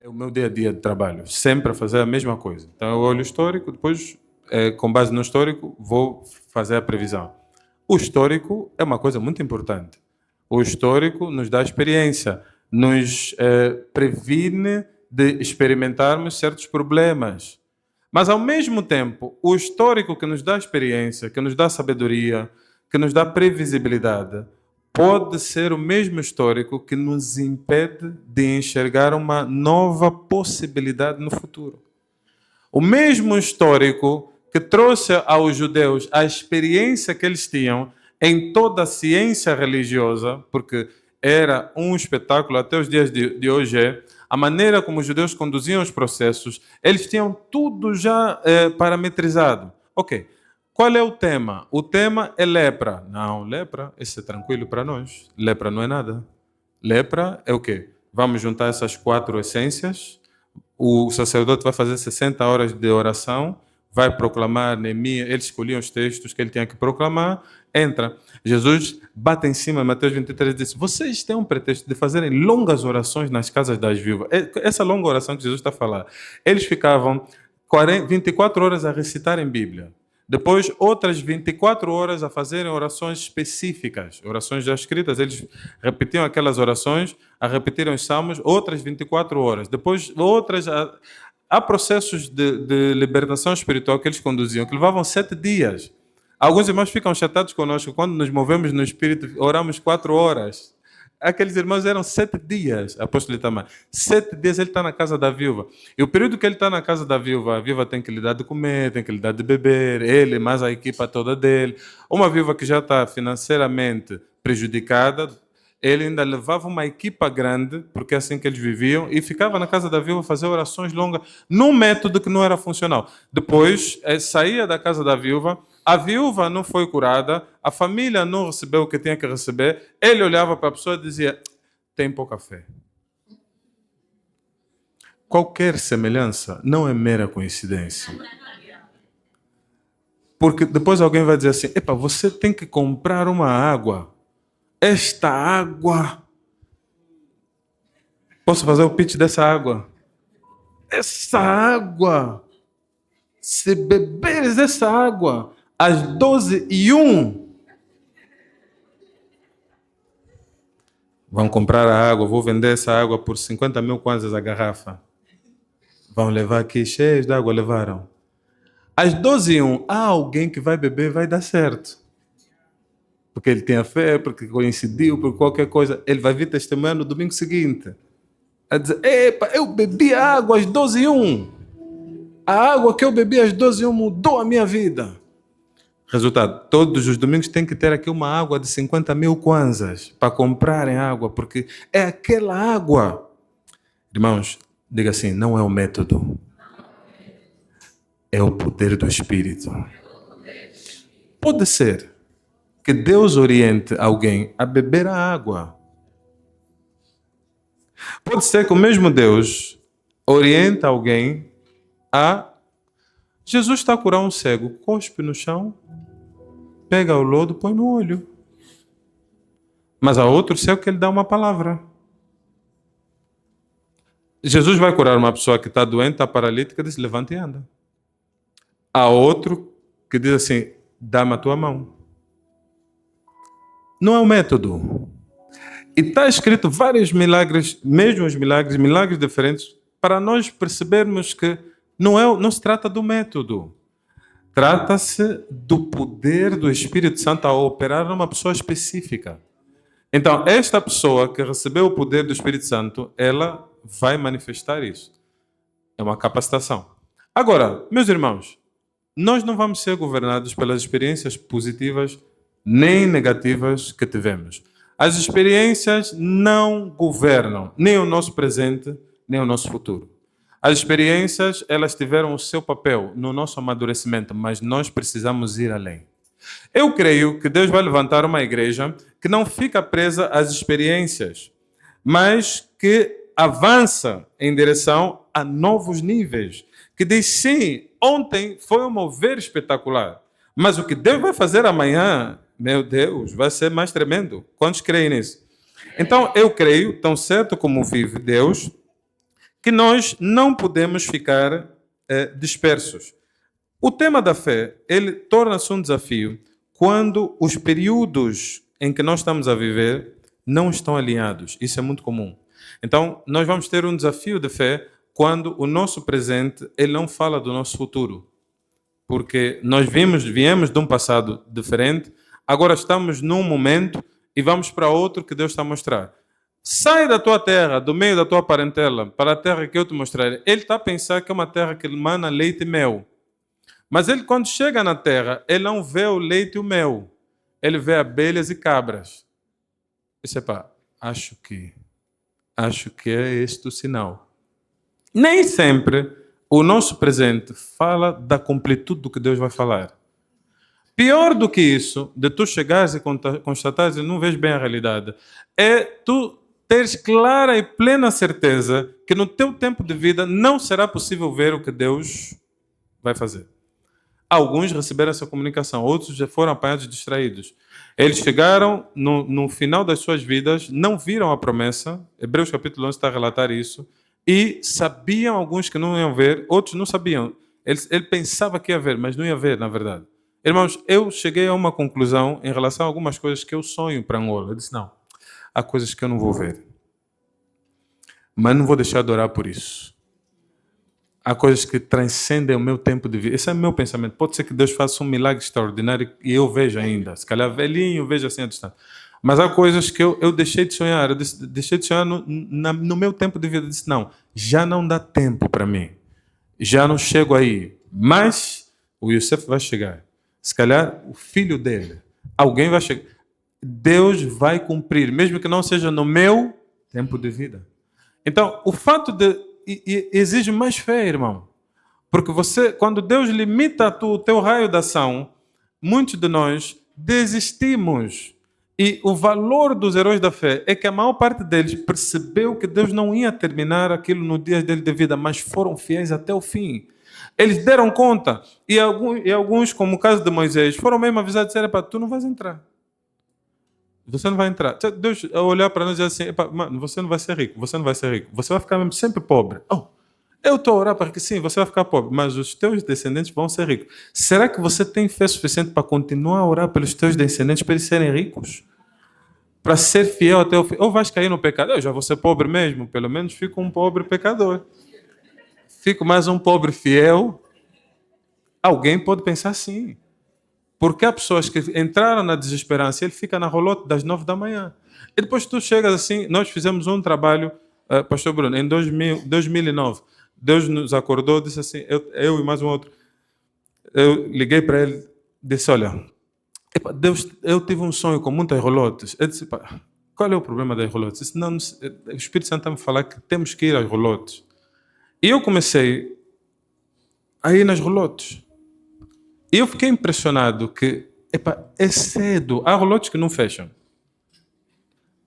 É o meu dia a dia de trabalho, sempre a fazer a mesma coisa. Então eu olho o histórico, depois, com base no histórico, vou fazer a previsão. O histórico é uma coisa muito importante. O histórico nos dá experiência, nos previne de experimentarmos certos problemas. Mas, ao mesmo tempo, o histórico que nos dá experiência, que nos dá sabedoria, que nos dá previsibilidade, pode ser o mesmo histórico que nos impede de enxergar uma nova possibilidade no futuro. O mesmo histórico que trouxe aos judeus a experiência que eles tinham em toda a ciência religiosa, porque era um espetáculo até os dias de hoje, a maneira como os judeus conduziam os processos, eles tinham tudo já parametrizado. Ok, qual é o tema? O tema é lepra. Não, lepra, esse é tranquilo para nós. Lepra não é nada. Lepra é o quê? Vamos juntar essas 4 essências, o sacerdote vai fazer 60 horas de oração, vai proclamar Neemias, ele escolhia os textos que ele tinha que proclamar, entra. Jesus bate em cima, Mateus 23 diz, vocês têm um pretexto de fazerem longas orações nas casas das viúvas. Essa longa oração que Jesus está a falar, eles ficavam 24 horas a recitarem Bíblia. Depois, outras 24 horas a fazerem orações específicas, orações já escritas. Eles repetiam aquelas orações, a repetirem os salmos, outras 24 horas. Depois, outras... Há processos de libertação espiritual que eles conduziam, que levavam 7 dias. Alguns irmãos ficam chateados conosco quando nos movemos no Espírito, oramos 4 horas. Aqueles irmãos eram 7 dias, apóstolo Itamar. 7 dias ele está na casa da viúva. E o período que ele está na casa da viúva, a viúva tem que lhe dar de comer, tem que lhe dar de beber, ele mais a equipa toda dele. Uma viúva que já está financeiramente prejudicada, ele ainda levava uma equipa grande, porque é assim que eles viviam, e ficava na casa da viúva fazer orações longas, num método que não era funcional. Depois, saía da casa da viúva, a viúva não foi curada, a família não recebeu o que tinha que receber, ele olhava para a pessoa e dizia, tem pouca fé. Qualquer semelhança não é mera coincidência. Porque depois alguém vai dizer assim, epa, você tem que comprar uma água. Esta água... Posso fazer o pitch dessa água? Essa água... Se beberes essa água... às 12h01, vão comprar a água, vou vender essa água por 50 mil kwanzas a garrafa. Vão levar aqui, cheios de água, levaram. Às 12h01, há alguém que vai beber, vai dar certo. Porque ele tem a fé, porque coincidiu, por qualquer coisa. Ele vai vir testemunhar no domingo seguinte. A dizer, epa, eu bebi a água às 12h01. A água que eu bebi às 12h01 mudou a minha vida. Resultado, todos os domingos tem que ter aqui uma água de 50 mil kwanzas para comprarem água, porque é aquela água. Irmãos, diga assim, não é o método, é o poder do Espírito. Pode ser que Deus oriente alguém a beber a água. Pode ser que o mesmo Deus oriente alguém a... Jesus está a curar um cego, cospe no chão, pega o lodo, põe no olho. Mas há outro cego que ele dá uma palavra. Jesus vai curar uma pessoa que está doente, está paralítica, diz, levanta e anda. Há outro que diz assim, dá-me a tua mão. Não é um método. E está escrito vários milagres, mesmo os milagres diferentes, para nós percebermos que não se trata do método. Trata-se do poder do Espírito Santo a operar numa pessoa específica. Então, esta pessoa que recebeu o poder do Espírito Santo, ela vai manifestar isso. É uma capacitação. Agora, meus irmãos, nós não vamos ser governados pelas experiências positivas nem negativas que tivemos. As experiências não governam nem o nosso presente, nem o nosso futuro. As experiências, elas tiveram o seu papel no nosso amadurecimento, mas nós precisamos ir além. Eu creio que Deus vai levantar uma igreja que não fica presa às experiências, mas que avança em direção a novos níveis. Que diz, sim, ontem foi um mover espetacular, mas o que Deus vai fazer amanhã, meu Deus, vai ser mais tremendo. Quantos creem nisso? Então, eu creio, tão certo como vive Deus, que nós não podemos ficar dispersos. O tema da fé, ele torna-se um desafio quando os períodos em que nós estamos a viver não estão alinhados. Isso é muito comum. Então, nós vamos ter um desafio de fé quando o nosso presente ele não fala do nosso futuro. Porque nós viemos de um passado diferente, agora estamos num momento e vamos para outro que Deus está a mostrar. Sai da tua terra, do meio da tua parentela, para a terra que eu te mostrarei. Ele está a pensar que é uma terra que emana leite e mel. Mas ele, quando chega na terra, ele não vê o leite e o mel. Ele vê abelhas e cabras. Isso é pá, acho que é este o sinal. Nem sempre o nosso presente fala da completude do que Deus vai falar. Pior do que isso, de tu chegares e constatares e não vês bem a realidade, é tu teres clara e plena certeza que no teu tempo de vida não será possível ver o que Deus vai fazer. Alguns receberam essa comunicação, outros já foram apanhados distraídos. Eles chegaram no final das suas vidas, não viram a promessa, Hebreus capítulo 11 está a relatar isso, e sabiam alguns que não iam ver, outros não sabiam. Ele pensava que ia ver, mas não ia ver, na verdade. Irmãos, eu cheguei a uma conclusão em relação a algumas coisas que eu sonho para Angola. Eu disse, não, há coisas que eu não vou ver. Mas não vou deixar de orar por isso. Há coisas que transcendem o meu tempo de vida. Esse é o meu pensamento. Pode ser que Deus faça um milagre extraordinário e eu veja ainda. Se calhar velhinho, eu vejo assim a distância. Mas há coisas que eu deixei de sonhar. Eu deixei de sonhar no meu tempo de vida. Eu disse, não, já não dá tempo para mim. Já não chego aí. Mas o Youssef vai chegar. Se calhar o filho dele. Alguém vai chegar. Deus vai cumprir, mesmo que não seja no meu tempo de vida. Então, o fato de... exige mais fé, irmão. Porque você, quando Deus limita o teu raio de ação, muitos de nós desistimos. E o valor dos heróis da fé é que a maior parte deles percebeu que Deus não ia terminar aquilo no dia dele de vida, mas foram fiéis até o fim. Eles deram conta. E alguns, como o caso de Moisés, foram mesmo avisados, disseram, tu não vais entrar. Você não vai entrar. Deus olhar para nós e dizer assim, mano, você não vai ser rico, você não vai ser rico, você vai ficar mesmo sempre pobre. Eu estou a orar para que sim, você vai ficar pobre, mas os teus descendentes vão ser ricos. Será que você tem fé suficiente para continuar a orar pelos teus descendentes para eles serem ricos? Para ser fiel até o fim? Ou vais cair no pecado? Eu já vou ser pobre mesmo, pelo menos fico um pobre pecador. Fico mais um pobre fiel. Alguém pode pensar assim. Porque há pessoas que entraram na desesperança e ele fica na rolote das 9 da manhã. E depois tu chegas assim, nós fizemos um trabalho, Pastor Bruno, em 2009. Deus nos acordou, disse assim, eu e mais um outro. Eu liguei para ele, disse, olha, Deus, eu tive um sonho com muitas rolotes. Ele disse, qual é o problema das rolotes? Disse, não, o Espírito Santo está a me falar que temos que ir às rolotes. E eu comecei a ir nas rolotes. E eu fiquei impressionado que é cedo. Há rolotes que não fecham.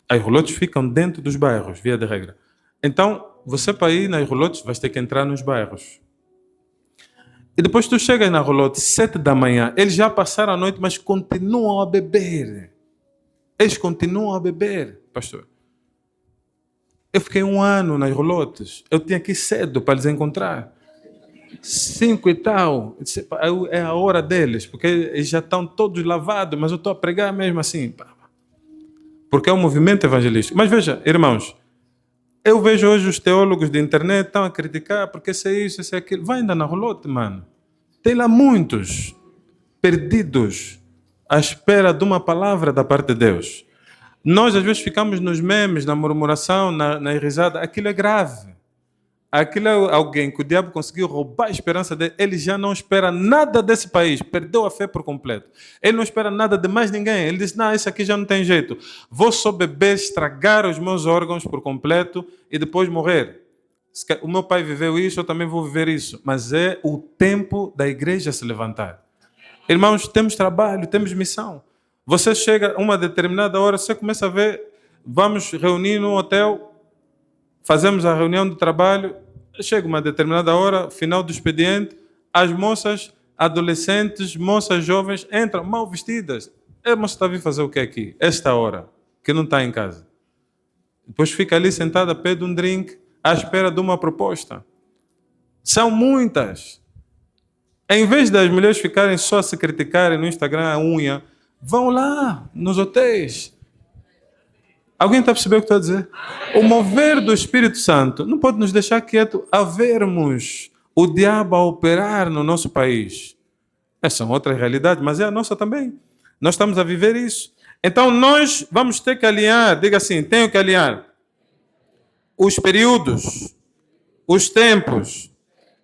As rolotes ficam dentro dos bairros, via de regra. Então, você para ir nas rolotes, vai ter que entrar nos bairros. E depois tu chegas na rolote, 7 da manhã, eles já passaram a noite, mas continuam a beber. Eles continuam a beber, pastor. Eu fiquei 1 ano nas rolotes. Eu tinha que ir cedo para eles encontrar. 5 e tal. É a hora deles, porque eles já estão todos lavados, mas eu estou a pregar mesmo assim. Porque é um movimento evangelístico. Mas veja, irmãos, eu vejo hoje os teólogos de internet estão a criticar porque isso é isso, isso é aquilo. Vai ainda na rolote, mano. Tem lá muitos perdidos à espera de uma palavra da parte de Deus. Nós às vezes ficamos nos memes, na murmuração, na risada. Aquilo é grave. Aquilo é alguém que o diabo conseguiu roubar a esperança dele. Ele já não espera nada desse país. Perdeu a fé por completo. Ele não espera nada de mais ninguém. Ele diz, não, isso aqui já não tem jeito. Vou só beber, estragar os meus órgãos por completo e depois morrer. O meu pai viveu isso, eu também vou viver isso. Mas é o tempo da igreja se levantar. Irmãos, temos trabalho, temos missão. Você chega a uma determinada hora, você começa a ver, vamos reunir no hotel, fazemos a reunião de trabalho, chega uma determinada hora, final do expediente, as moças, adolescentes, moças jovens, entram mal vestidas. A moça está a vir fazer o que aqui? Esta hora, que não está em casa. Depois fica ali sentada, pede um drink, à espera de uma proposta. São muitas. Em vez das mulheres ficarem só a se criticarem no Instagram, a unha, vão lá, nos hotéis. Alguém está a perceber o que estou a dizer? O mover do Espírito Santo não pode nos deixar quietos a vermos o diabo a operar no nosso país. Essas são outras realidades, mas é a nossa também. Nós estamos a viver isso. Então nós vamos ter que alinhar, diga assim, tenho que alinhar os períodos, os tempos.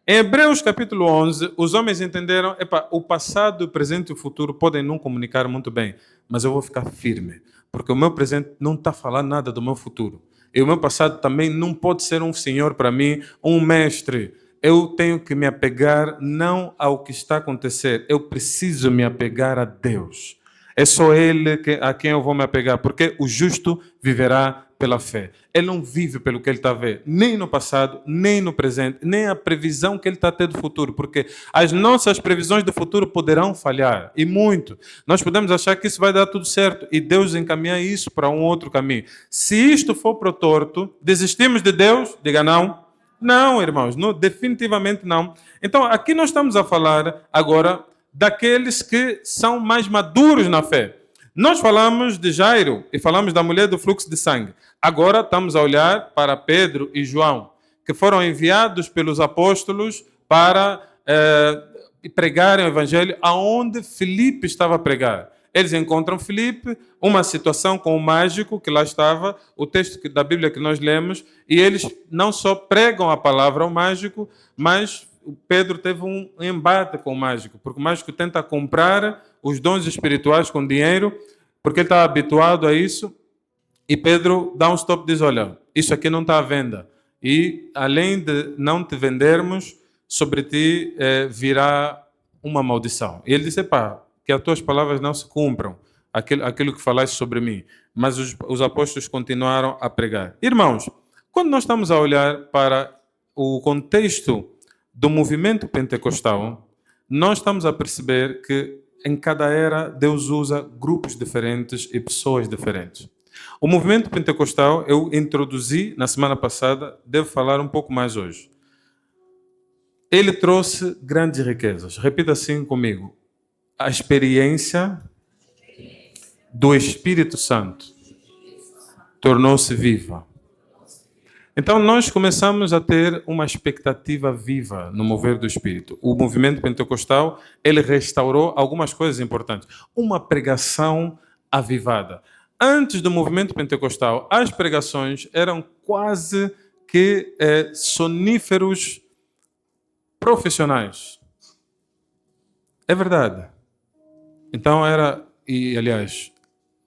Em Hebreus capítulo 11, os homens entenderam, o passado, o presente e o futuro podem não comunicar muito bem, mas eu vou ficar firme, porque o meu presente não está falando nada do meu futuro. E o meu passado também não pode ser um senhor para mim, um mestre. Eu tenho que me apegar não ao que está a acontecer, eu preciso me apegar a Deus. É só Ele a quem eu vou me apegar, porque o justo viverá pela fé. Ele não vive pelo que ele está a ver, nem no passado, nem no presente, nem a previsão que ele está a ter do futuro, porque as nossas previsões do futuro poderão falhar, e muito. Nós podemos achar que isso vai dar tudo certo, e Deus encaminha isso para um outro caminho. Se isto for para o torto, desistimos de Deus? Diga não. Não, irmãos, não, definitivamente não. Então, aqui nós estamos a falar agora daqueles que são mais maduros na fé. Nós falamos de Jairo e falamos da mulher do fluxo de sangue. Agora estamos a olhar para Pedro e João, que foram enviados pelos apóstolos para pregarem o evangelho aonde Filipe estava a pregar. Eles encontram Filipe, uma situação com o mágico que lá estava, o texto da Bíblia que nós lemos, e eles não só pregam a palavra ao mágico, mas Pedro teve um embate com o mágico, porque o mágico tenta comprar os dons espirituais com dinheiro, porque ele está habituado a isso, e Pedro dá um stop e diz, olha, isso aqui não está à venda, e além de não te vendermos, sobre ti virá uma maldição. E ele disse, que as tuas palavras não se cumpram, aquilo que falaste sobre mim. Mas os apóstolos continuaram a pregar. Irmãos, quando nós estamos a olhar para o contexto do movimento pentecostal, nós estamos a perceber que em cada era Deus usa grupos diferentes e pessoas diferentes. O movimento pentecostal eu introduzi na semana passada, devo falar um pouco mais hoje. Ele trouxe grandes riquezas. Repita assim comigo. A experiência do Espírito Santo tornou-se viva. Então nós começamos a ter uma expectativa viva no mover do Espírito. O movimento pentecostal, ele restaurou algumas coisas importantes. Uma pregação avivada. Antes do movimento pentecostal, as pregações eram quase que soníferos profissionais. É verdade. Então era, e aliás,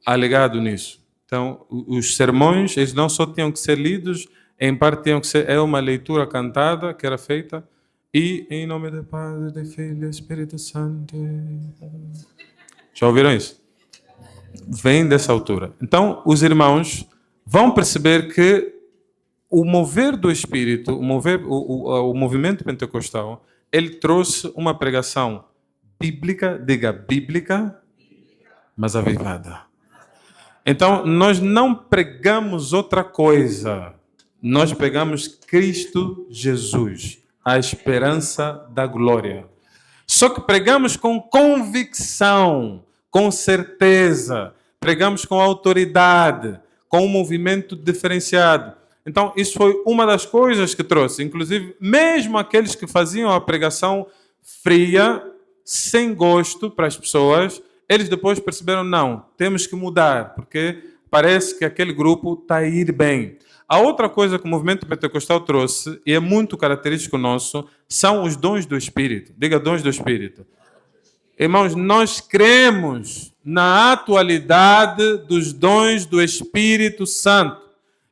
alegado nisso. Então, os sermões, eles não só tinham que ser lidos, em parte tinham que ser uma leitura cantada que era feita, e em nome do Pai, do Filho e do Espírito Santo. Já ouviram isso? Vem dessa altura. Então, os irmãos vão perceber que o mover do Espírito, o movimento pentecostal, ele trouxe uma pregação bíblica, diga bíblica, mas avivada. Então, nós não pregamos outra coisa. Nós pregamos Cristo Jesus, a esperança da glória. Só que pregamos com convicção, com certeza. Pregamos com autoridade, com um movimento diferenciado. Então, isso foi uma das coisas que trouxe. Inclusive, mesmo aqueles que faziam a pregação fria, sem gosto para as pessoas, eles depois perceberam, não, temos que mudar, porque parece que aquele grupo está a ir bem. A outra coisa que o movimento pentecostal trouxe, e é muito característico nosso, são os dons do Espírito. Diga dons do Espírito. Irmãos, nós cremos na atualidade dos dons do Espírito Santo.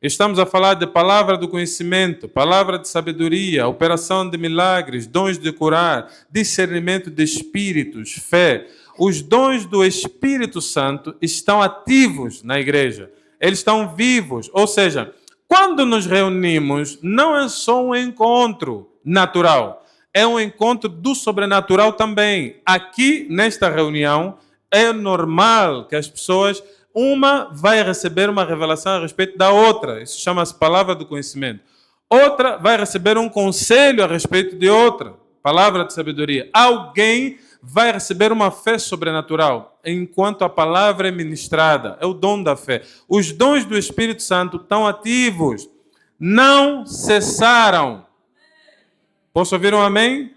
Estamos a falar de palavra do conhecimento, palavra de sabedoria, operação de milagres, dons de curar, discernimento de espíritos, fé. Os dons do Espírito Santo estão ativos na igreja. Eles estão vivos. Ou seja, quando nos reunimos, não é só um encontro natural. É um encontro do sobrenatural também. Aqui, nesta reunião, é normal que as pessoas... Uma vai receber uma revelação a respeito da outra. Isso chama-se palavra do conhecimento. Outra vai receber um conselho a respeito de outra. Palavra de sabedoria. Alguém vai receber uma fé sobrenatural enquanto a palavra é ministrada. É o dom da fé. Os dons do Espírito Santo estão ativos. Não cessaram. Posso ouvir um amém?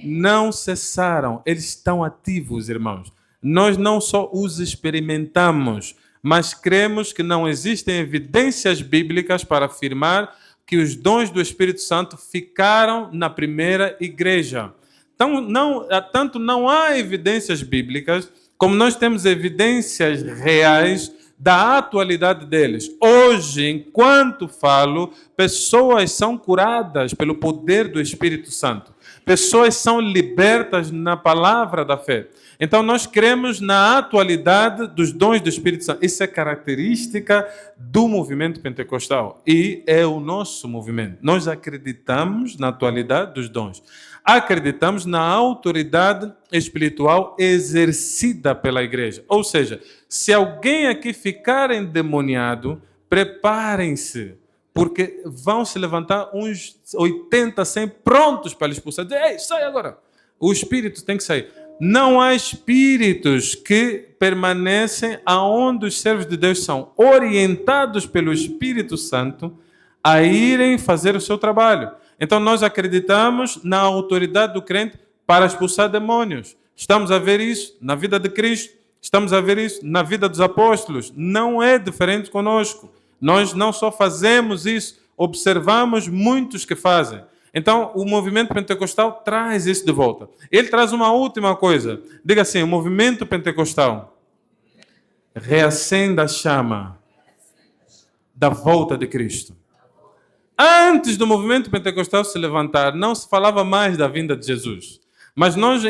Não cessaram. Eles estão ativos, irmãos. Nós não só os experimentamos, mas cremos que não existem evidências bíblicas para afirmar que os dons do Espírito Santo ficaram na primeira igreja. Tanto não há evidências bíblicas, como nós temos evidências reais da atualidade deles. Hoje, enquanto falo, pessoas são curadas pelo poder do Espírito Santo. Pessoas são libertas na palavra da fé. Então, nós cremos na atualidade dos dons do Espírito Santo. Isso é característica do movimento pentecostal e é o nosso movimento. Nós acreditamos na atualidade dos dons. Acreditamos na autoridade espiritual exercida pela igreja. Ou seja, se alguém aqui ficar endemoniado, preparem-se, porque vão se levantar uns 80, 100 prontos para lhe expulsar. Dizer, ei, sai agora. O espírito tem que sair. Não há espíritos que permanecem aonde os servos de Deus são orientados pelo Espírito Santo a irem fazer o seu trabalho. Então nós acreditamos na autoridade do crente para expulsar demônios. Estamos a ver isso na vida de Cristo, estamos a ver isso na vida dos apóstolos. Não é diferente conosco. Nós não só fazemos isso, observamos muitos que fazem. Então, o movimento pentecostal traz isso de volta. Ele traz uma última coisa. Diga assim, o movimento pentecostal reacende a chama da volta de Cristo. Antes do movimento pentecostal se levantar, não se falava mais da vinda de Jesus. Mas nós,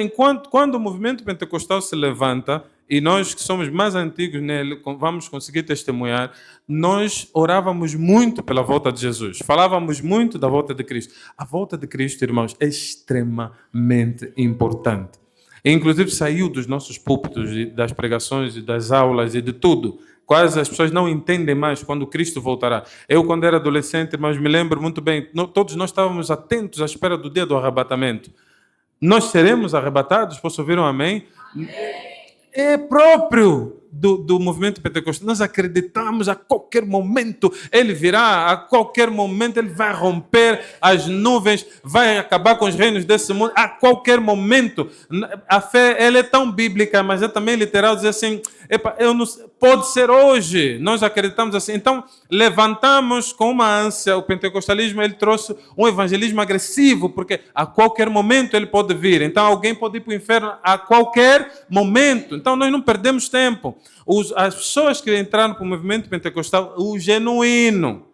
quando o movimento pentecostal se levanta, e nós que somos mais antigos nele, vamos conseguir testemunhar, nós orávamos muito pela volta de Jesus. Falávamos muito da volta de Cristo. A volta de Cristo, irmãos, é extremamente importante. E, inclusive, saiu dos nossos púlpitos, das pregações, das aulas e de tudo. Quase as pessoas não entendem mais quando Cristo voltará. Eu, quando era adolescente, irmãos, me lembro muito bem, todos nós estávamos atentos à espera do dia do arrebatamento. Nós seremos arrebatados? Posso ouvir um amém? Amém. É próprio do movimento pentecostal. Nós acreditamos a qualquer momento ele virá, a qualquer momento ele vai romper as nuvens, vai acabar com os reinos desse mundo, a qualquer momento. A fé ela é tão bíblica, mas é também literal, dizer assim, pode ser hoje. Nós acreditamos assim. Então, levantamos com uma ânsia. O pentecostalismo ele trouxe um evangelismo agressivo, porque a qualquer momento ele pode vir. Então, alguém pode ir para o inferno a qualquer momento. Então, nós não perdemos tempo. As pessoas que entraram para o movimento pentecostal, o genuíno,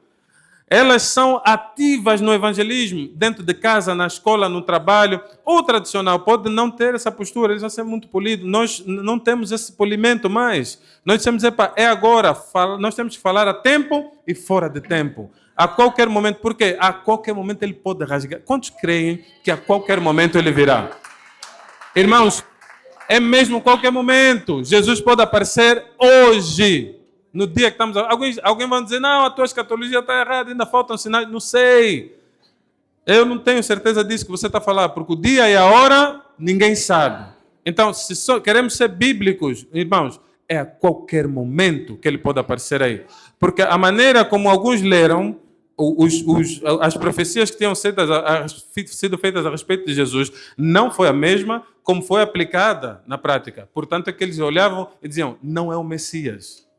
elas são ativas no evangelismo, dentro de casa, na escola, no trabalho. O tradicional pode não ter essa postura, eles vão ser muito polidos. Nós não temos esse polimento mais. Nós dizemos, é agora. Nós temos que falar a tempo e fora de tempo. A qualquer momento. Por quê? A qualquer momento ele pode rasgar. Quantos creem que a qualquer momento ele virá? Irmãos, é mesmo qualquer momento. Jesus pode aparecer hoje. No dia que estamos... Alguém vai dizer, não, a tua escatologia está errada, ainda faltam sinais. Não sei. Eu não tenho certeza disso que você está falando, porque o dia e a hora, ninguém sabe. Então, se queremos ser bíblicos, irmãos, é a qualquer momento que ele pode aparecer aí. Porque a maneira como alguns leram as profecias que tinham sido feitas a respeito de Jesus não foi a mesma como foi aplicada na prática. Portanto, é que eles olhavam e diziam, não é o Messias.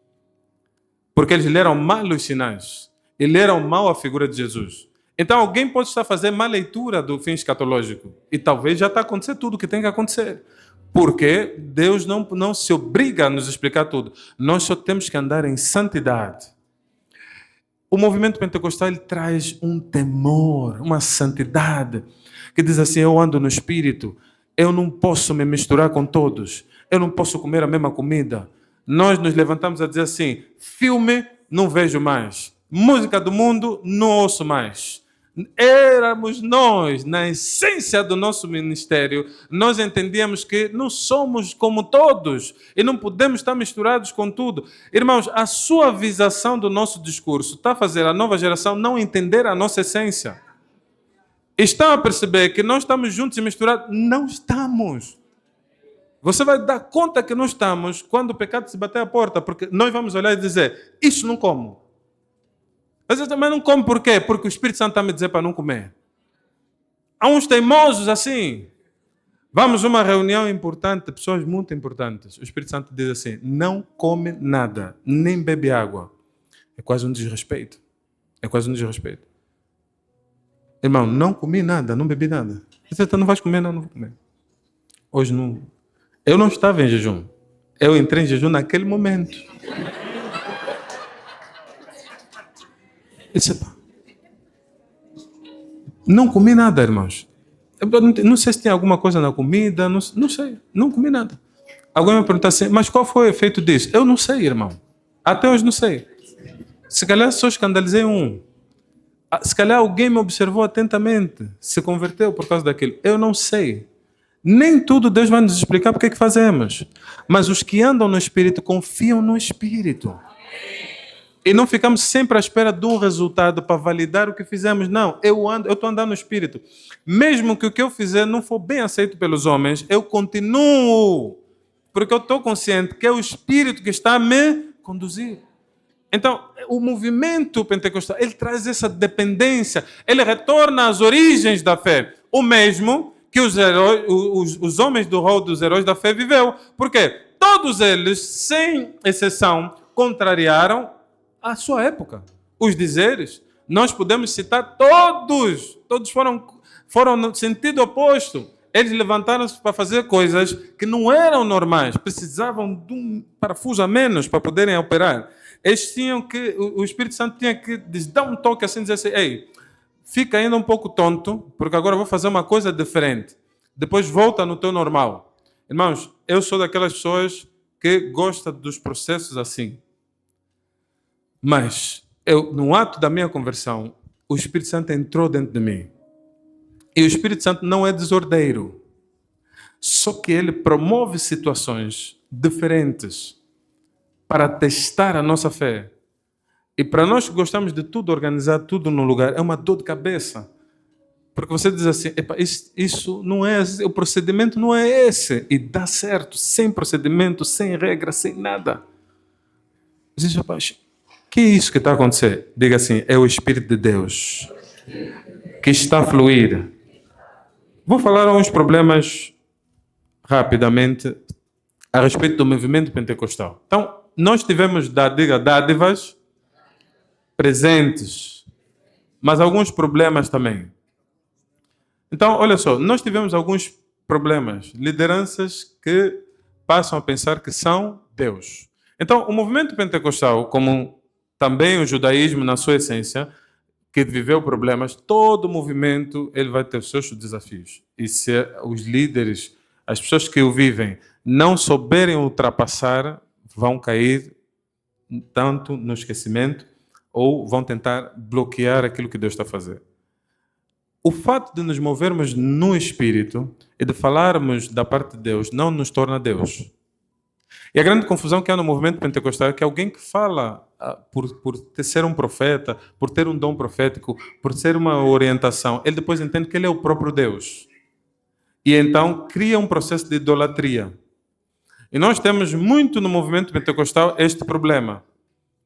Porque eles leram mal os sinais e leram mal a figura de Jesus. Então alguém pode estar fazendo má leitura do fim escatológico e talvez já está acontecendo tudo o que tem que acontecer. Porque Deus não se obriga a nos explicar tudo. Nós só temos que andar em santidade. O movimento pentecostal ele traz um temor, uma santidade, que diz assim, eu ando no Espírito, eu não posso me misturar com todos, eu não posso comer a mesma comida. Nós nos levantamos a dizer assim, filme não vejo mais, música do mundo não ouço mais, Éramos nós, na essência do nosso ministério, nós entendíamos que não somos como todos e não podemos estar misturados com tudo. Irmãos, a suavização do nosso discurso está a fazer a nova geração não entender a nossa essência. Estão a perceber que nós estamos juntos e misturados? Não estamos. Você vai dar conta que não estamos quando o pecado se bater à porta, porque nós vamos olhar e dizer, isso não como. Mas eu também não como por quê? Porque o Espírito Santo está a me dizer para não comer. Há uns teimosos assim. Vamos a uma reunião importante, de pessoas muito importantes. O Espírito Santo diz assim, não come nada, nem bebe água. É quase um desrespeito. É quase um desrespeito. Irmão, não comi nada, não bebi nada. Você não vai comer? Não, não vou comer. Hoje não. Eu não estava em jejum. Eu entrei em jejum naquele momento. Não comi nada, irmãos. Eu não sei se tem alguma coisa na comida, não sei, não comi nada. Alguém me pergunta assim, mas qual foi o efeito disso? Eu não sei, irmão. Até hoje não sei. Se calhar só escandalizei um. Se calhar alguém me observou atentamente, se converteu por causa daquilo. Eu não sei. Nem tudo Deus vai nos explicar porque é que fazemos. Mas os que andam no Espírito confiam no Espírito. E não ficamos sempre à espera de um resultado para validar o que fizemos. Não, eu estou andando no Espírito. Mesmo que o que eu fizer não for bem aceito pelos homens, eu continuo. Porque eu estou consciente que é o Espírito que está a me conduzir. Então, o movimento pentecostal, ele traz essa dependência. Ele retorna às origens da fé. O mesmo que os homens do rol dos heróis da fé viveu. Por quê? Todos eles, sem exceção, contrariaram a sua época. Os dizeres, nós podemos citar todos. Todos foram no sentido oposto. Eles levantaram-se para fazer coisas que não eram normais. Precisavam de um parafuso a menos para poderem operar. Eles tinham que, o Espírito Santo tinha que lhes dar um toque assim, dizer assim, ei, fica ainda um pouco tonto, porque agora eu vou fazer uma coisa diferente. Depois volta no teu normal. Irmãos, eu sou daquelas pessoas que gostam dos processos assim. Mas, no ato da minha conversão, o Espírito Santo entrou dentro de mim. E o Espírito Santo não é desordeiro. Só que ele promove situações diferentes para testar a nossa fé. E para nós que gostamos de tudo, organizar tudo no lugar, é uma dor de cabeça. Porque você diz assim, isso não é, o procedimento não é esse. E dá certo, sem procedimento, sem regra, sem nada. Diz, rapaz, que é isso que está acontecendo? Diga assim, é o Espírito de Deus que está a fluir. Vou falar alguns problemas rapidamente a respeito do movimento pentecostal. Então, nós tivemos dádivas presentes, mas alguns problemas também. Então, olha só, nós tivemos alguns problemas, lideranças que passam a pensar que são Deus. Então, o movimento pentecostal, como também o judaísmo na sua essência, que viveu problemas, todo movimento ele vai ter os seus desafios. E se os líderes, as pessoas que o vivem, não souberem ultrapassar, vão cair tanto no esquecimento ou vão tentar bloquear aquilo que Deus está a fazer. O fato de nos movermos no Espírito e de falarmos da parte de Deus não nos torna Deus. E a grande confusão que há no movimento pentecostal é que alguém que fala por ser um profeta, por ter um dom profético, por ser uma orientação, ele depois entende que ele é o próprio Deus. E então cria um processo de idolatria. E nós temos muito no movimento pentecostal este problema,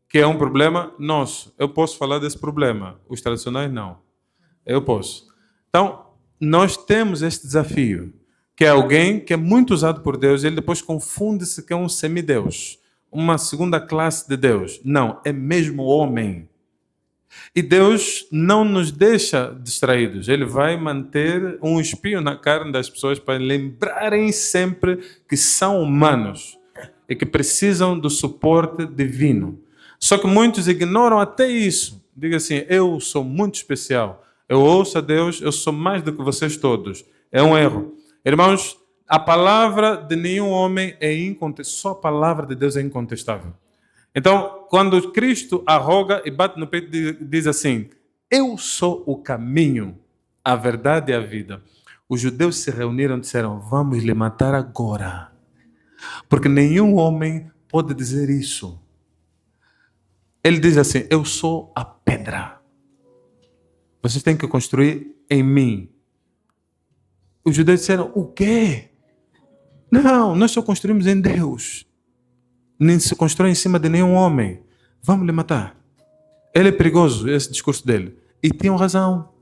que é um problema nosso. Eu posso falar desse problema, os tradicionais não. Eu posso. Então, nós temos este desafio, que é alguém que é muito usado por Deus, e ele depois confunde-se que é um semideus, uma segunda classe de Deus. Não, é mesmo homem. E Deus não nos deixa distraídos. Ele vai manter um espinho na carne das pessoas para lembrarem sempre que são humanos e que precisam do suporte divino. Só que muitos ignoram até isso. Diga assim, eu sou muito especial. Eu ouço a Deus, eu sou mais do que vocês todos. É um erro. Irmãos, a palavra de nenhum homem é incontestável. Só a palavra de Deus é incontestável. Então, quando Cristo arroga e bate no peito e diz assim, Eu sou o caminho, a verdade e a vida. Os judeus se reuniram e disseram: vamos lhe matar agora. Porque nenhum homem pode dizer isso. Ele diz assim: eu sou a pedra. Vocês têm que construir em mim. Os judeus disseram: o quê? Não, nós só construímos em Deus. Nem se constrói em cima de nenhum homem. Vamos lhe matar. Ele é perigoso, esse discurso dele. E tinham razão.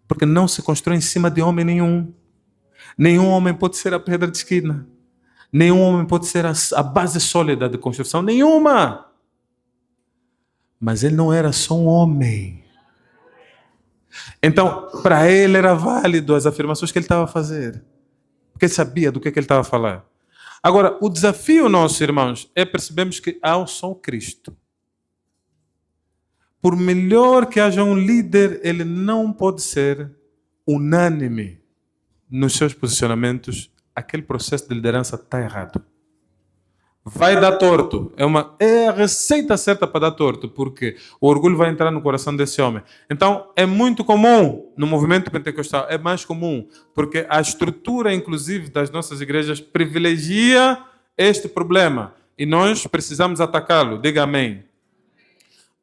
Porque não se constrói em cima de homem nenhum. Nenhum homem pode ser a pedra de esquina. Nenhum homem pode ser a base sólida de construção. Nenhuma. Mas ele não era só um homem. Então, para ele era válido as afirmações que ele estava a fazer. Porque ele sabia do que ele estava a falar. Agora, o desafio, nossos irmãos, é percebermos que há um só Cristo. Por melhor que haja um líder, ele não pode ser unânime nos seus posicionamentos. Aquele processo de liderança está errado. Vai dar torto. É a receita certa para dar torto, porque o orgulho vai entrar no coração desse homem. Então, é muito comum no movimento pentecostal, é mais comum, porque a estrutura, inclusive, das nossas igrejas privilegia este problema. E nós precisamos atacá-lo. Diga amém.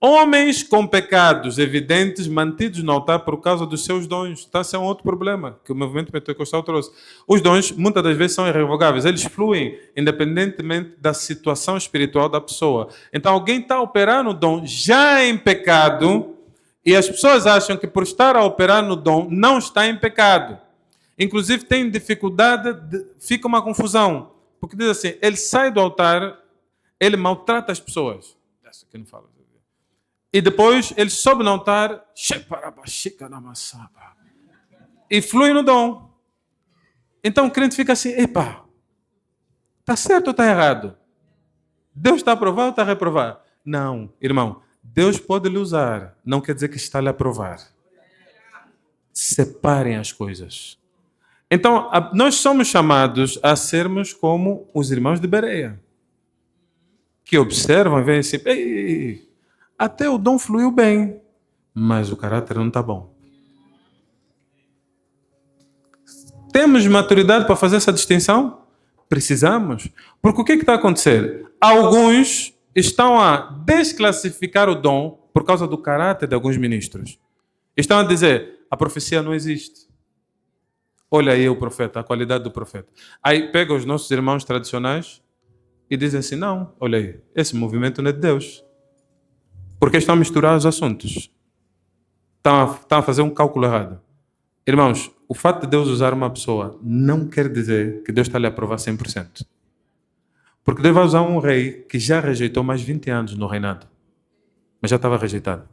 Homens com pecados evidentes mantidos no altar por causa dos seus dons. Então, esse é um outro problema que o movimento pentecostal trouxe. Os dons, muitas das vezes, são irrevogáveis. Eles fluem independentemente da situação espiritual da pessoa. Então, alguém está operando o dom já em pecado e as pessoas acham que por estar a operar no dom não está em pecado. Inclusive, tem dificuldade, fica uma confusão. Porque diz assim, ele sai do altar, ele maltrata as pessoas. Essa aqui não fala. E depois ele sobe no altar e flui no dom. Então o crente fica assim: epa, está certo ou está errado? Deus está a aprovar ou está a reprovar? Não, irmão, Deus pode lhe usar, não quer dizer que está a lhe aprovar. Separem as coisas. Então nós somos chamados a sermos como os irmãos de Bereia, que observam e veem assim: ei, até o dom fluiu bem, mas o caráter não está bom. Temos maturidade para fazer essa distinção? Precisamos. Porque o que está a acontecer? Alguns estão a desclassificar o dom por causa do caráter de alguns ministros. Estão a dizer, a profecia não existe. Olha aí o profeta, a qualidade do profeta. Aí pega os nossos irmãos tradicionais e dizem assim, não, olha aí, esse movimento não é de Deus. Porque estão a misturar os assuntos. Estão a fazer um cálculo errado. Irmãos, o fato de Deus usar uma pessoa não quer dizer que Deus está a lhe aprovar 100%. Porque Deus vai usar um rei que já rejeitou mais 20 anos no reinado. Mas já estava rejeitado.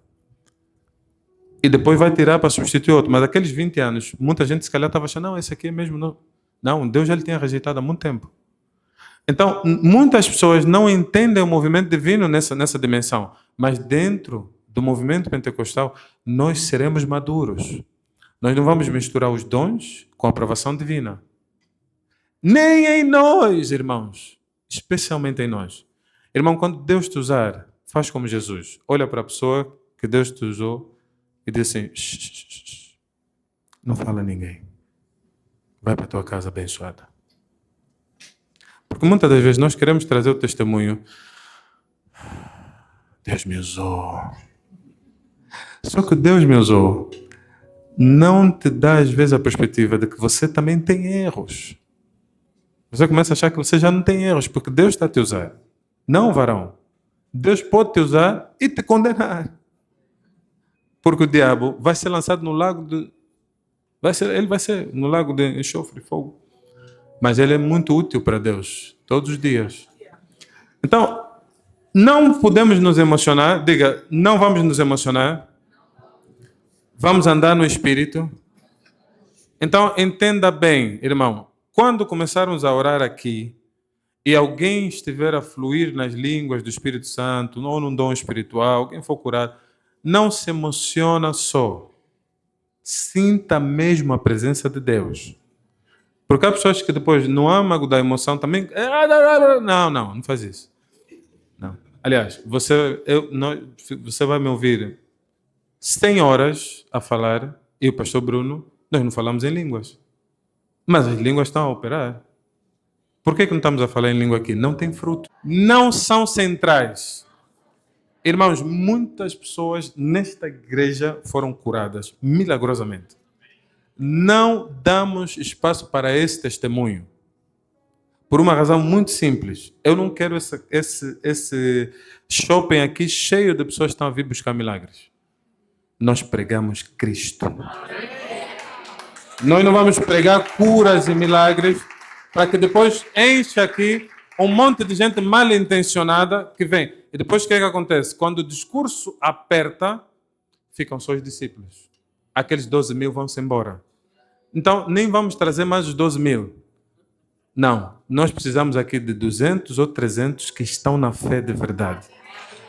E depois vai tirar para substituir outro. Mas aqueles 20 anos, muita gente se calhar estava achando, não, esse aqui é mesmo não. Não, Deus já lhe tinha rejeitado há muito tempo. Então, muitas pessoas não entendem o movimento divino nessa dimensão. Mas dentro do movimento pentecostal, nós seremos maduros. Nós não vamos misturar os dons com a aprovação divina. Nem em nós, irmãos. Especialmente em nós. Irmão, quando Deus te usar, faz como Jesus. Olha para a pessoa que Deus te usou e diz assim, shh, não fala a ninguém. Vai para a tua casa abençoada. Porque muitas das vezes nós queremos trazer o testemunho. Deus me usou. Só que Deus me usou não te dá às vezes a perspectiva de que você também tem erros. Você começa a achar que você já não tem erros, porque Deus está a te usar. Não, varão. Deus pode te usar e te condenar. Porque o diabo vai ser lançado no lago de... Ele vai ser no lago de enxofre e fogo. Mas ele é muito útil para Deus, todos os dias. Então, não podemos nos emocionar. Diga, não vamos nos emocionar. Vamos andar no Espírito. Então, entenda bem, irmão. Quando começarmos a orar aqui e alguém estiver a fluir nas línguas do Espírito Santo ou num dom espiritual, alguém for curado, não se emociona só. Sinta mesmo a presença de Deus. Porque há pessoas que depois, no âmago da emoção também... Não faz isso. Não. Aliás, você vai me ouvir 100 horas a falar, e o pastor Bruno, nós não falamos em línguas. Mas as línguas estão a operar. Por que não estamos a falar em língua aqui? Não tem fruto. Não são centrais. Irmãos, muitas pessoas nesta igreja foram curadas milagrosamente. Não damos espaço para esse testemunho. Por uma razão muito simples. Eu não quero esse shopping aqui cheio de pessoas que estão a vir buscar milagres. Nós pregamos Cristo. Nós não vamos pregar curas e milagres para que depois enche aqui um monte de gente mal intencionada que vem. E depois o que acontece? Quando o discurso aperta, ficam só os discípulos. Aqueles 12 mil vão-se embora. Então, nem vamos trazer mais os 12 mil. Não, nós precisamos aqui de 200 ou 300 que estão na fé de verdade.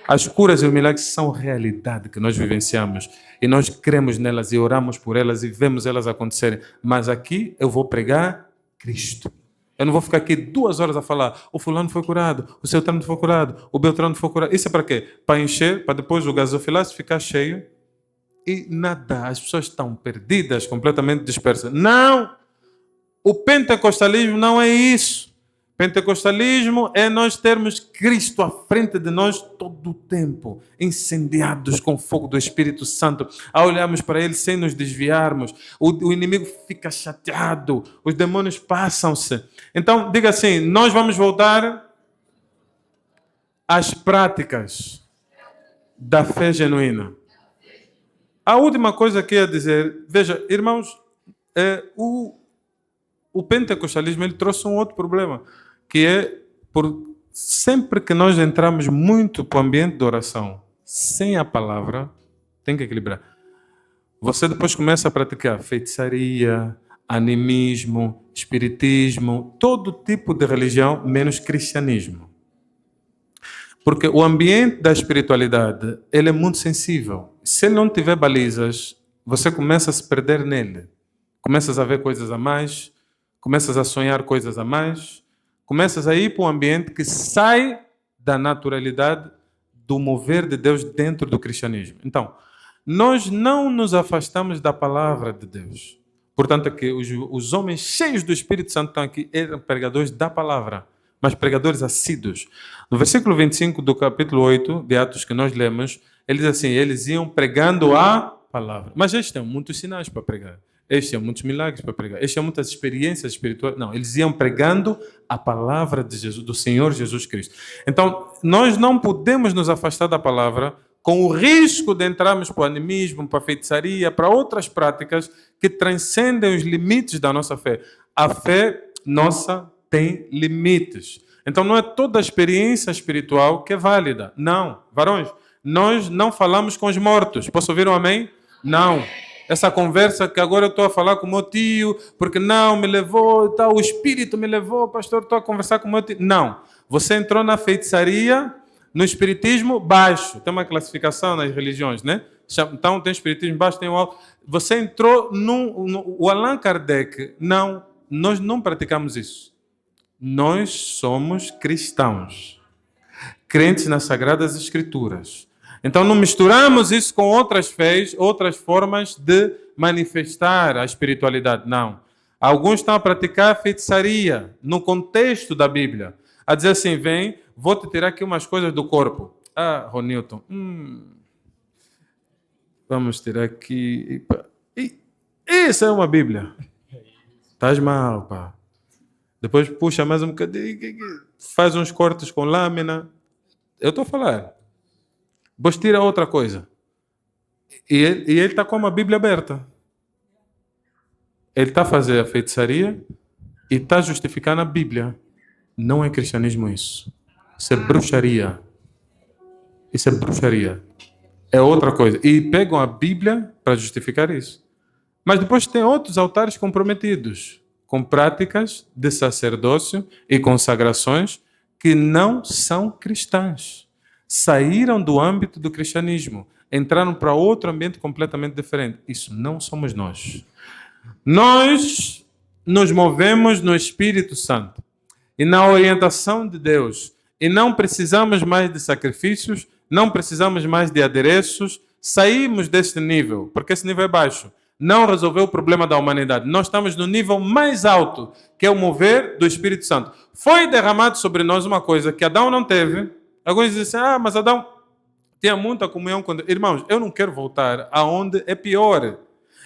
As curas e os milagres são realidade que nós vivenciamos. E nós cremos nelas e oramos por elas e vemos elas acontecerem. Mas aqui eu vou pregar Cristo. Eu não vou ficar aqui 2 horas a falar. O fulano foi curado, o Celtrano foi curado, o Beltrano foi curado. Isso é para quê? Para encher, para depois o gasofilácio ficar cheio. E nada, as pessoas estão perdidas, completamente dispersas. Não! O pentecostalismo não é isso. Pentecostalismo é nós termos Cristo à frente de nós todo o tempo, incendiados com o fogo do Espírito Santo, a olharmos para Ele sem nos desviarmos. O inimigo fica chateado, os demônios passam-se. Então, diga assim, nós vamos voltar às práticas da fé genuína. A última coisa que eu ia dizer, veja, irmãos, o pentecostalismo ele trouxe um outro problema, que é sempre que nós entramos muito para o ambiente de oração, sem a palavra, tem que equilibrar. Você depois começa a praticar feitiçaria, animismo, espiritismo, todo tipo de religião, menos cristianismo. Porque o ambiente da espiritualidade, ele é muito sensível. Se ele não tiver balizas, você começa a se perder nele. Começas a ver coisas a mais, começas a sonhar coisas a mais, começas a ir para um ambiente que sai da naturalidade do mover de Deus dentro do cristianismo. Então, nós não nos afastamos da palavra de Deus. Portanto, aqui, os homens cheios do Espírito Santo estão aqui, eram pregadores da palavra, mas pregadores assíduos. No versículo 25 do capítulo 8 de Atos que nós lemos, ele diz assim, eles iam pregando a palavra. Mas eles têm muitos sinais para pregar. Eles tinham muitos milagres para pregar. Eles tinham muitas experiências espirituais. Não, eles iam pregando a palavra de Jesus, do Senhor Jesus Cristo. Então, nós não podemos nos afastar da palavra com o risco de entrarmos para o animismo, para a feitiçaria, para outras práticas que transcendem os limites da nossa fé. A fé nossa tem limites. Então, não é toda a experiência espiritual que é válida. Não. Varões, nós não falamos com os mortos. Posso ouvir um amém? Não. Essa conversa que agora eu estou a falar com o meu tio, porque não, me levou, tal, o Espírito me levou, pastor, estou a conversar com o meu tio. Não. Você entrou na feitiçaria, no espiritismo baixo. Tem uma classificação nas religiões, né? Então tem espiritismo baixo, tem o alto. Você entrou o Allan Kardec. Não, nós não praticamos isso. Nós somos cristãos, crentes nas Sagradas Escrituras. Então não misturamos isso com outras fés, outras formas de manifestar a espiritualidade. Não. Alguns estão a praticar feitiçaria no contexto da Bíblia. A dizer assim, vem, vou te tirar aqui umas coisas do corpo. Ah, Ronilton, vamos tirar aqui. Isso é uma Bíblia. Estás mal, pá. Depois puxa mais um bocadinho, faz uns cortes com lâmina. Eu estou a falar. Depois tira outra coisa. E ele está com uma Bíblia aberta. Ele está a fazer a feitiçaria e está a justificar na Bíblia. Não é cristianismo isso. Isso é bruxaria. Isso é bruxaria. É outra coisa. E pegam a Bíblia para justificar isso. Mas depois tem outros altares comprometidos com práticas de sacerdócio e consagrações que não são cristãs. Saíram do âmbito do cristianismo, entraram para outro ambiente completamente diferente. Isso não somos nós. Nós nos movemos no Espírito Santo e na orientação de Deus. E não precisamos mais de sacrifícios, não precisamos mais de adereços, Saímos deste nível, porque esse nível é baixo. Não resolveu o problema da humanidade. Nós estamos no nível mais alto, que é o mover do Espírito Santo. Foi derramado sobre nós uma coisa que Adão não teve. Alguns dizem assim, mas Adão tinha muita comunhão com Deus. Irmãos, eu não quero voltar aonde é pior.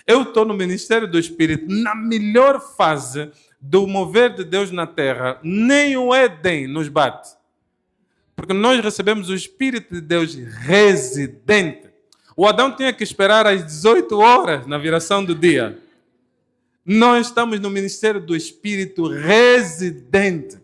Eu estou no ministério do Espírito, na melhor fase do mover de Deus na terra. Nem o Éden nos bate. Porque nós recebemos o Espírito de Deus residente. O Adão tinha que esperar às 18 horas na viração do dia. Nós estamos no ministério do Espírito residente.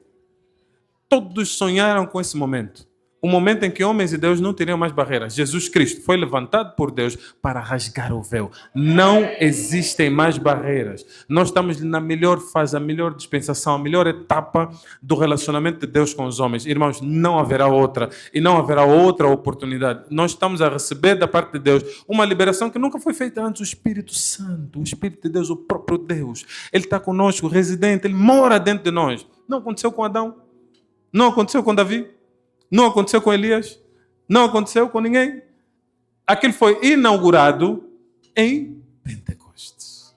Todos sonharam com esse momento. O momento em que homens e Deus não teriam mais barreiras. Jesus Cristo foi levantado por Deus para rasgar o véu. Não existem mais barreiras. Nós estamos na melhor fase, a melhor dispensação, a melhor etapa do relacionamento de Deus com os homens. Irmãos, não haverá outra. E não haverá outra oportunidade. Nós estamos a receber da parte de Deus uma liberação que nunca foi feita antes. O Espírito Santo, o Espírito de Deus, o próprio Deus. Ele está conosco, residente, ele mora dentro de nós. Não aconteceu com Adão. Não aconteceu com Davi. Não aconteceu com Elias. Não aconteceu com ninguém. Aquilo foi inaugurado em Pentecostes.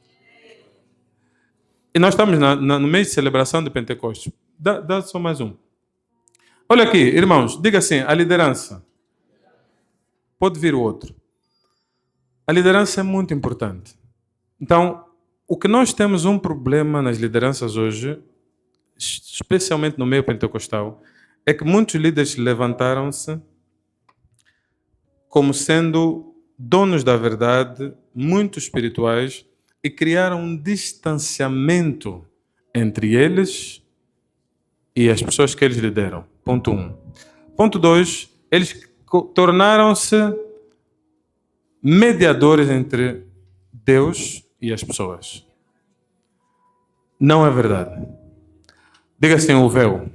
E nós estamos no mês de celebração de Pentecostes. Dá só mais um. Olha aqui, irmãos. Diga assim, a liderança. Pode vir o outro. A liderança é muito importante. Então, o que nós temos um problema nas lideranças hoje, especialmente no meio pentecostal, é que muitos líderes levantaram-se como sendo donos da verdade, muito espirituais, e criaram um distanciamento entre eles e as pessoas que eles lideram. Ponto 1. Ponto 2, eles tornaram-se mediadores entre Deus e as pessoas. Não é verdade. Diga assim, o véu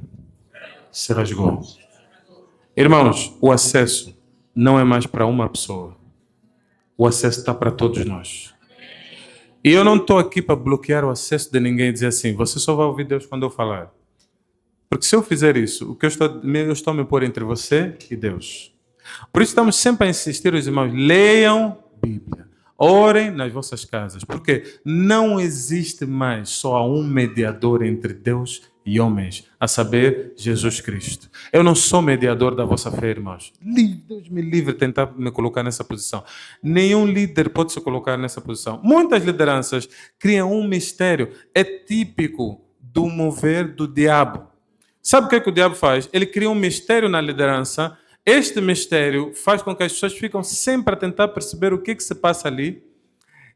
se rasgou. Irmãos, o acesso não é mais para uma pessoa. O acesso está para todos nós. E eu não estou aqui para bloquear o acesso de ninguém e dizer assim, você só vai ouvir Deus quando eu falar. Porque se eu fizer isso, o que eu estou a me pôr entre você e Deus. Por isso estamos sempre a insistir, os irmãos, leiam Bíblia. Orem nas vossas casas. Porque não existe mais só um mediador entre Deus e homens, a saber, Jesus Cristo. Eu não sou mediador da vossa fé, irmãos. Deus me livre de tentar me colocar nessa posição. Nenhum líder pode se colocar nessa posição. Muitas lideranças criam um mistério. É típico do mover do diabo. Sabe o que é que o diabo faz? Ele cria um mistério na liderança. Este mistério faz com que as pessoas fiquem sempre a tentar perceber o que se passa ali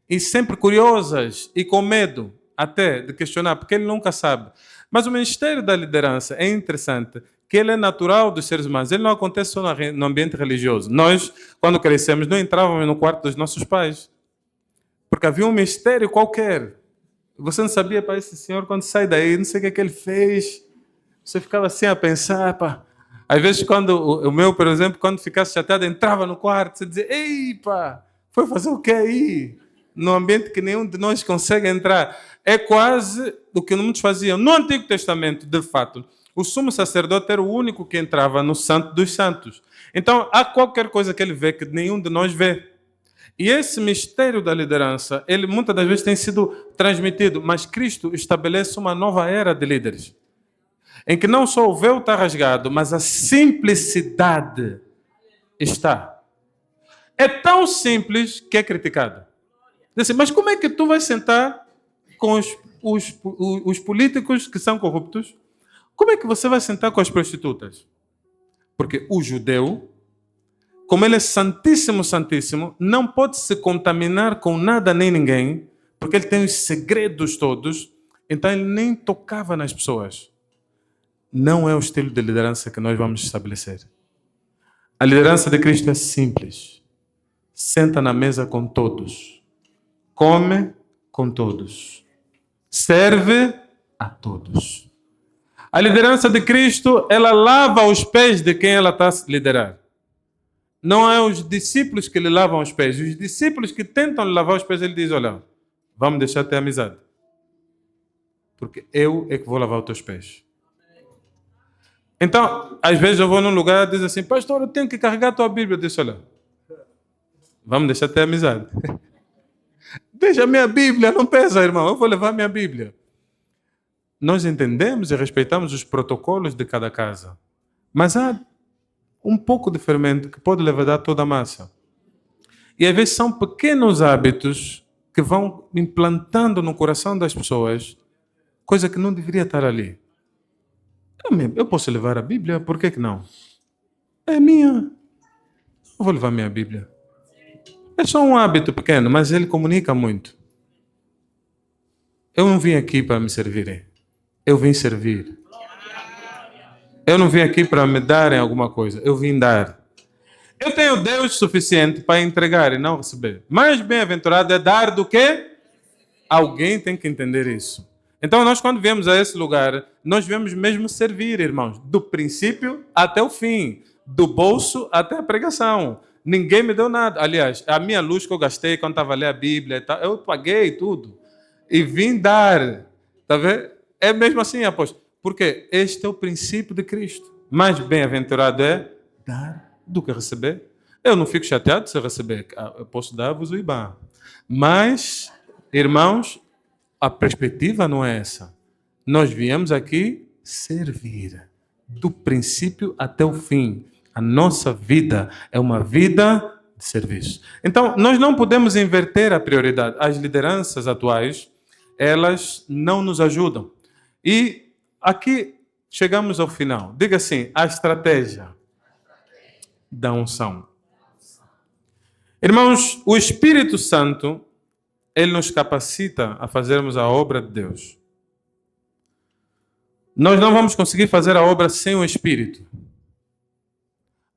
e sempre curiosas e com medo até de questionar, porque ele nunca sabe. Mas o ministério da liderança é interessante, que ele é natural dos seres humanos. Ele não acontece só no ambiente religioso. Nós, quando crescemos, não entrávamos no quarto dos nossos pais, porque havia um mistério qualquer. Você não sabia, para esse senhor, quando sai daí, não sei o que ele fez. Você ficava assim a pensar, pá. Às vezes, quando o meu, por exemplo, quando ficasse chateado, entrava no quarto, você dizia, ei, pá, foi fazer o que aí? No ambiente que nenhum de nós consegue entrar. É quase o que muitos faziam. No Antigo Testamento, de fato, o sumo sacerdote era o único que entrava no Santo dos Santos. Então, há qualquer coisa que ele vê que nenhum de nós vê. E esse mistério da liderança, ele muitas das vezes tem sido transmitido, mas Cristo estabelece uma nova era de líderes, em que não só o véu está rasgado, mas a simplicidade está. É tão simples que é criticado. Diz assim, mas como é que tu vais sentar com os políticos que são corruptos? Como é que você vai sentar com as prostitutas? Porque o judeu, como ele é santíssimo, santíssimo, não pode se contaminar com nada nem ninguém, porque ele tem os segredos todos, então ele nem tocava nas pessoas. Não é o estilo de liderança que nós vamos estabelecer. A liderança de Cristo é simples. Senta na mesa com todos. Come com todos. Serve a todos. A liderança de Cristo, ela lava os pés de quem ela está a liderar. Não é os discípulos que lhe lavam os pés. Os discípulos que tentam lhe lavar os pés, ele diz, olha, vamos deixar ter amizade. Porque eu é que vou lavar os teus pés. Então, às vezes eu vou num lugar e diz assim, pastor, eu tenho que carregar a tua Bíblia. Eu disse, olha, Vamos deixar ter amizade. Deixa a minha Bíblia, não pesa, irmão. Eu vou levar a minha Bíblia. Nós entendemos e respeitamos os protocolos de cada casa. Mas há um pouco de fermento que pode levar toda a massa. E às vezes são pequenos hábitos que vão implantando no coração das pessoas coisa que não deveria estar ali. Eu posso levar a Bíblia, por que não? É minha. Eu vou levar minha Bíblia. É só um hábito pequeno, mas ele comunica muito. Eu não vim aqui para me servirem. Eu vim servir. Eu não vim aqui para me darem alguma coisa. Eu vim dar. Eu tenho Deus suficiente para entregar e não receber. Mais bem-aventurado é dar do que? Alguém tem que entender isso. Então, nós quando viemos a esse lugar, nós viemos mesmo servir, irmãos. Do princípio até o fim. Do bolso até a pregação. Ninguém me deu nada. Aliás, a minha luz que eu gastei quando estava a ler a Bíblia, e tal, eu paguei tudo. E vim dar. Está vendo? É mesmo assim, apóstolo. Porque este é o princípio de Cristo. Mais bem-aventurado é dar do que receber. Eu não fico chateado se eu receber. Eu posso dar-vos o IBAN. Mas, irmãos, a perspectiva não é essa. Nós viemos aqui servir. Do princípio até o fim. A nossa vida é uma vida de serviço. Então, nós não podemos inverter a prioridade. As lideranças atuais, elas não nos ajudam. E aqui chegamos ao final. Diga assim, a estratégia da unção. Irmãos, o Espírito Santo, ele nos capacita a fazermos a obra de Deus. Nós não vamos conseguir fazer a obra sem o Espírito.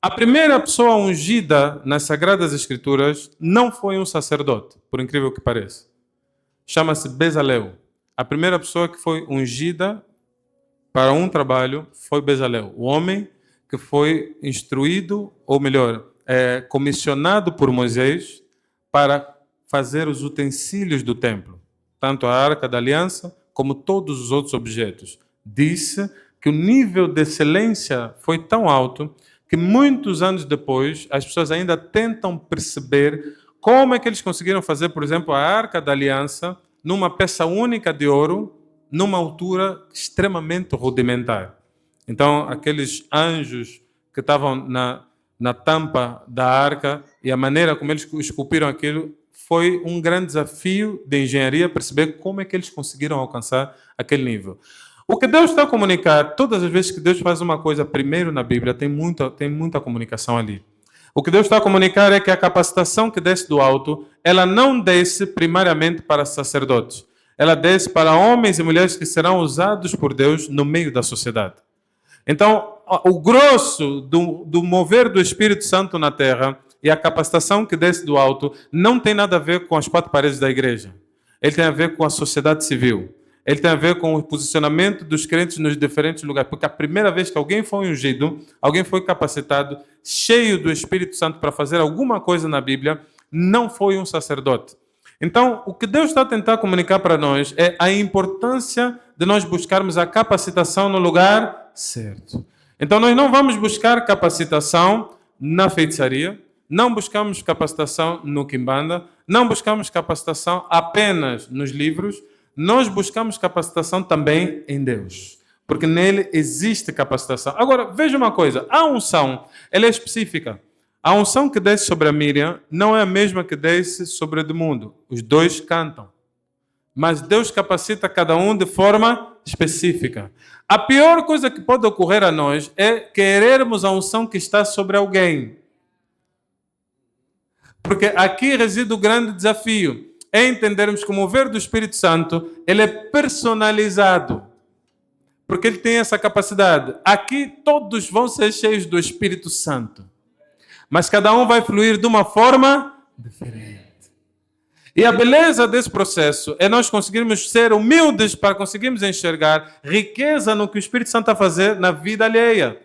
A primeira pessoa ungida nas Sagradas Escrituras não foi um sacerdote, por incrível que pareça. Chama-se Bezalel. A primeira pessoa que foi ungida para um trabalho foi Bezalel, o homem que foi instruído, ou melhor, comissionado por Moisés para fazer os utensílios do templo, tanto a Arca da Aliança como todos os outros objetos. Disse que o nível de excelência foi tão alto que muitos anos depois as pessoas ainda tentam perceber como é que eles conseguiram fazer, por exemplo, a Arca da Aliança numa peça única de ouro, numa altura extremamente rudimentar. Então, aqueles anjos que estavam na tampa da arca e a maneira como eles esculpiram aquilo foi um grande desafio de engenharia perceber como é que eles conseguiram alcançar aquele nível. O que Deus está a comunicar, todas as vezes que Deus faz uma coisa primeiro na Bíblia, tem muita comunicação ali. O que Deus está a comunicar é que a capacitação que desce do alto, ela não desce primariamente para sacerdotes. Ela desce para homens e mulheres que serão usados por Deus no meio da sociedade. Então, o grosso do mover do Espírito Santo na terra e a capacitação que desce do alto não tem nada a ver com as quatro paredes da igreja. Ele tem a ver com a sociedade civil. Ele tem a ver com o posicionamento dos crentes nos diferentes lugares. Porque a primeira vez que alguém foi ungido, alguém foi capacitado, cheio do Espírito Santo para fazer alguma coisa na Bíblia, não foi um sacerdote. Então, o que Deus está a tentar comunicar para nós é a importância de nós buscarmos a capacitação no lugar certo. Então, nós não vamos buscar capacitação na feitiçaria, não buscamos capacitação no Kimbanda, não buscamos capacitação apenas nos livros, nós buscamos capacitação também em Deus, porque nele existe capacitação. Agora, veja uma coisa, a unção, ela é específica. A unção que desce sobre a Miriam não é a mesma que desce sobre Edmundo. Os dois cantam. Mas Deus capacita cada um de forma específica. A pior coisa que pode ocorrer a nós é querermos a unção que está sobre alguém. Porque aqui reside o grande desafio. É entendermos que o mover do Espírito Santo, ele é personalizado. Porque ele tem essa capacidade. Aqui todos vão ser cheios do Espírito Santo. Mas cada um vai fluir de uma forma diferente. E a beleza desse processo é nós conseguirmos ser humildes para conseguirmos enxergar riqueza no que o Espírito Santo está a fazer na vida alheia.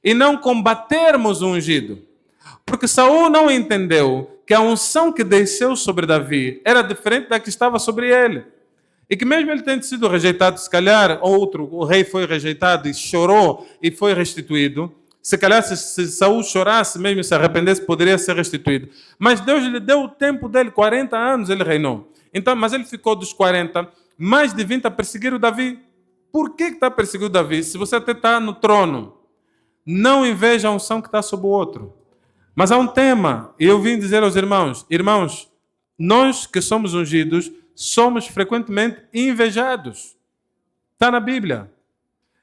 E não combatermos o ungido. Porque Saul não entendeu que a unção que desceu sobre Davi era diferente da que estava sobre ele. E que mesmo ele tendo sido rejeitado, se calhar o rei foi rejeitado e chorou e foi restituído, Se calhar, se Saul chorasse mesmo, se arrependesse, poderia ser restituído. Mas Deus lhe deu o tempo dele, 40 anos ele reinou. Então, mas ele ficou dos 40, mais de 20 a perseguir o Davi. Por que está perseguindo o Davi? Se você até está no trono, não inveja a unção que está sobre o outro. Mas há um tema, e eu vim dizer aos irmãos, irmãos, nós que somos ungidos, somos frequentemente invejados. Está na Bíblia.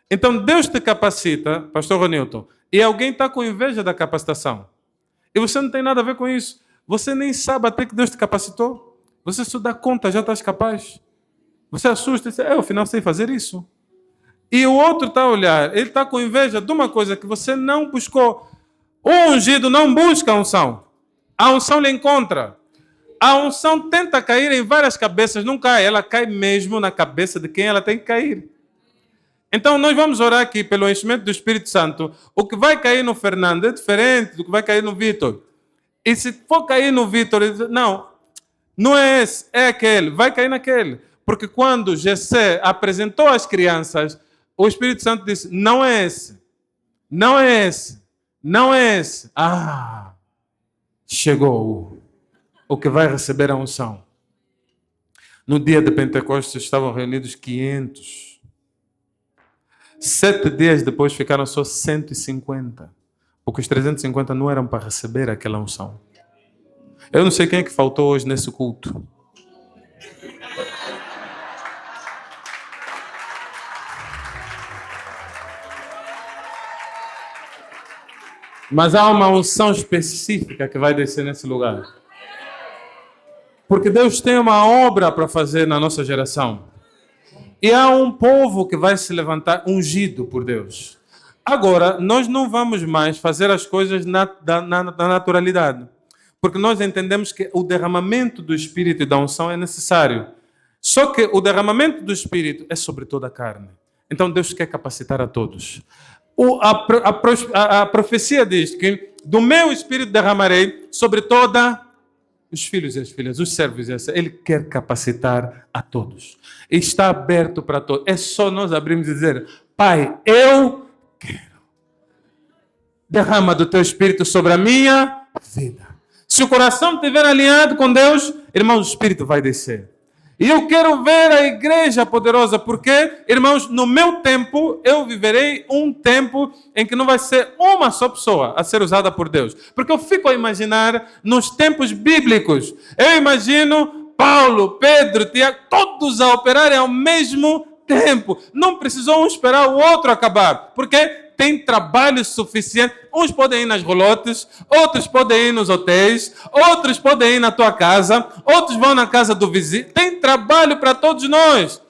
Então Deus te capacita, pastor Ronilton, e alguém está com inveja da capacitação. E você não tem nada a ver com isso. Você nem sabe até que Deus te capacitou. Você só dá conta, já estás capaz. Você assusta e diz, afinal sei fazer isso. E o outro está a olhar, ele está com inveja de uma coisa que você não buscou. O ungido não busca a unção. A unção lhe encontra. A unção tenta cair em várias cabeças, não cai. Ela cai mesmo na cabeça de quem ela tem que cair. Então nós vamos orar aqui pelo enchimento do Espírito Santo. O que vai cair no Fernando é diferente do que vai cair no Vitor. E se for cair no Vitor, não é esse, é aquele. Vai cair naquele. Porque quando Jessé apresentou as crianças, o Espírito Santo disse, não é esse. Não é esse. Não é esse. Chegou o que vai receber a unção. No dia de Pentecostes estavam reunidos 500. 7 dias depois ficaram só 150. Porque os 350 não eram para receber aquela unção. Eu não sei quem é que faltou hoje nesse culto. Mas há uma unção específica que vai descer nesse lugar. Porque Deus tem uma obra para fazer na nossa geração. E há um povo que vai se levantar ungido por Deus. Agora, nós não vamos mais fazer as coisas na naturalidade. Porque nós entendemos que o derramamento do Espírito e da unção é necessário. Só que o derramamento do Espírito é sobre toda a carne. Então Deus quer capacitar a todos. A profecia diz que do meu Espírito derramarei sobre toda os filhos e as filhas, os servos e as servas. Ele quer capacitar a todos. E está aberto para todos. É só nós abrirmos e dizer, Pai, eu quero. Derrama do teu Espírito sobre a minha vida. Se o coração estiver alinhado com Deus, irmãos, o Espírito vai descer. E eu quero ver a igreja poderosa, porque, irmãos, no meu tempo, eu viverei um tempo em que não vai ser uma só pessoa a ser usada por Deus. Porque eu fico a imaginar nos tempos bíblicos. Eu imagino Paulo, Pedro, Tiago, todos a operarem ao mesmo tempo. Não precisou um esperar o outro acabar. Porque tem trabalho suficiente. Uns podem ir nas rolotes, outros podem ir nos hotéis, outros podem ir na tua casa, outros vão na casa do vizinho. Tem trabalho para todos nós.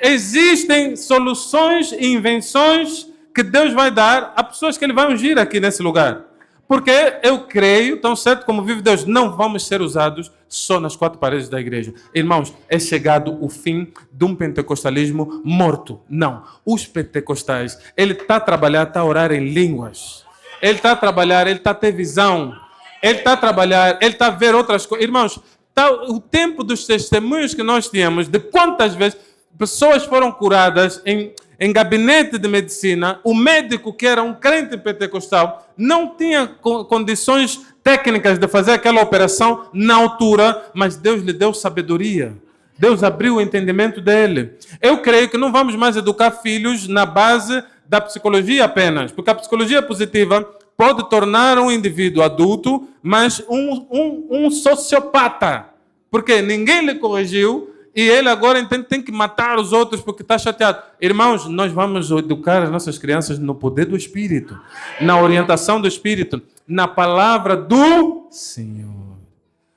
Existem soluções e invenções que Deus vai dar a pessoas que Ele vai ungir aqui nesse lugar. Porque eu creio, tão certo como vive Deus, não vamos ser usados só nas 4 paredes da igreja. Irmãos, é chegado o fim de um pentecostalismo morto. Não. Os pentecostais, ele está a trabalhar, está a orar em línguas. Ele está a trabalhar, ele está a ter visão. Ele está a trabalhar, ele está a ver outras coisas. Irmãos, tá o tempo dos testemunhos que nós tínhamos, de quantas vezes pessoas foram curadas em gabinete de medicina, o médico que era um crente pentecostal não tinha condições técnicas de fazer aquela operação na altura, mas Deus lhe deu sabedoria. Deus abriu o entendimento dele. Eu creio que não vamos mais educar filhos na base da psicologia apenas, porque a psicologia positiva pode tornar um indivíduo adulto, mas um sociopata, porque ninguém lhe corrigiu, e ele agora tem que matar os outros porque está chateado. Irmãos, nós vamos educar as nossas crianças no poder do Espírito, na orientação do Espírito, na palavra do Senhor.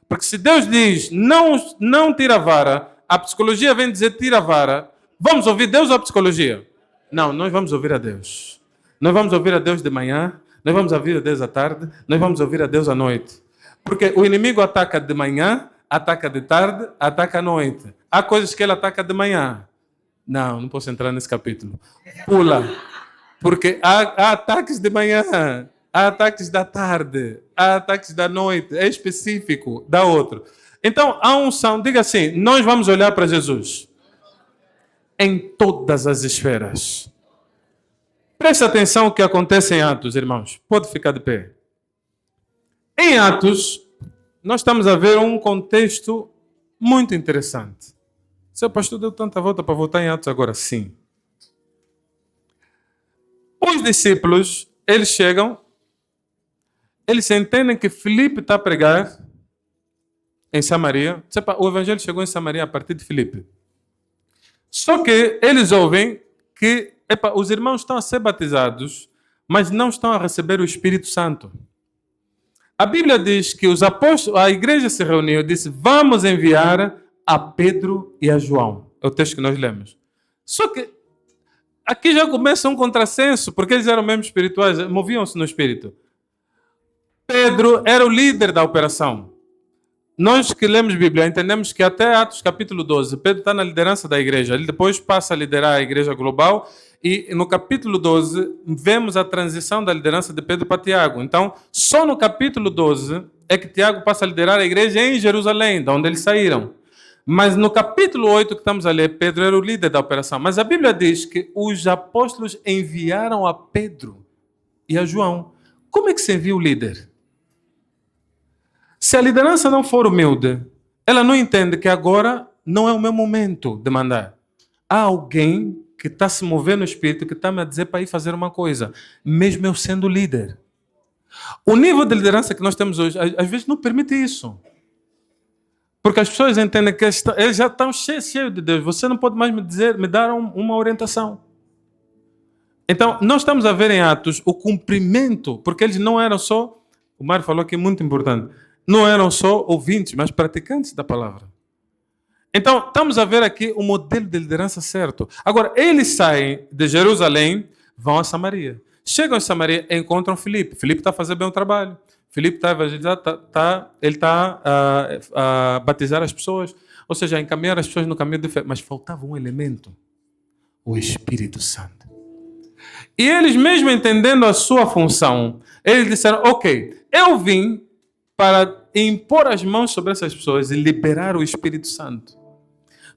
Porque se Deus diz, não tira a vara, a psicologia vem dizer tira a vara, vamos ouvir Deus ou a psicologia? Não, nós vamos ouvir a Deus. Nós vamos ouvir a Deus de manhã, nós vamos ouvir a Deus à tarde, nós vamos ouvir a Deus à noite. Porque o inimigo ataca de manhã, ataca de tarde, ataca à noite. Há coisas que ele ataca de manhã. Não posso entrar nesse capítulo. Pula. Porque há ataques de manhã, há ataques da tarde, há ataques da noite. É específico da outra. Então, a unção, diga assim, nós vamos olhar para Jesus em todas as esferas. Preste atenção no que acontece em Atos, irmãos. Pode ficar de pé. Em Atos, nós estamos a ver um contexto muito interessante. Seu pastor deu tanta volta para voltar em Atos agora? Sim. Os discípulos, eles chegam, eles entendem que Filipe está a pregar em Samaria. O evangelho chegou em Samaria a partir de Filipe. Só que eles ouvem que os irmãos estão a ser batizados, mas não estão a receber o Espírito Santo. A Bíblia diz que os apóstolos, a igreja se reuniu e disse: vamos enviar a Pedro e a João. É o texto que nós lemos. Só que aqui já começa um contrassenso, porque eles eram mesmo espirituais, moviam-se no Espírito. Pedro era o líder da operação. Nós que lemos Bíblia entendemos que até Atos capítulo 12, Pedro está na liderança da igreja. Ele depois passa a liderar a igreja global e no capítulo 12 vemos a transição da liderança de Pedro para Tiago. Então, só no capítulo 12 é que Tiago passa a liderar a igreja em Jerusalém, de onde eles saíram. Mas no capítulo 8 que estamos a ler, Pedro era o líder da operação. Mas a Bíblia diz que os apóstolos enviaram a Pedro e a João. Como é que se envia o líder? Se a liderança não for humilde, ela não entende que agora não é o meu momento de mandar. Há alguém que está se movendo no espírito, que está me a dizer para ir fazer uma coisa, mesmo eu sendo líder. O nível de liderança que nós temos hoje, às vezes não permite isso. Porque as pessoas entendem que eles já estão cheios de Deus. Você não pode mais me dar uma orientação. Então, nós estamos a ver em Atos o cumprimento, porque eles não eram só, o Mário falou aqui muito importante, não eram só ouvintes, mas praticantes da palavra. Então, estamos a ver aqui o modelo de liderança certo. Agora, eles saem de Jerusalém, vão a Samaria. Chegam a Samaria, encontram Filipe. Filipe está a fazer bem o trabalho. Filipe está a evangelizar, ele está a batizar as pessoas. Ou seja, a encaminhar as pessoas no caminho de fé. Mas faltava um elemento. O Espírito Santo. E eles, mesmo entendendo a sua função, eles disseram, ok, eu vim para impor as mãos sobre essas pessoas e liberar o Espírito Santo.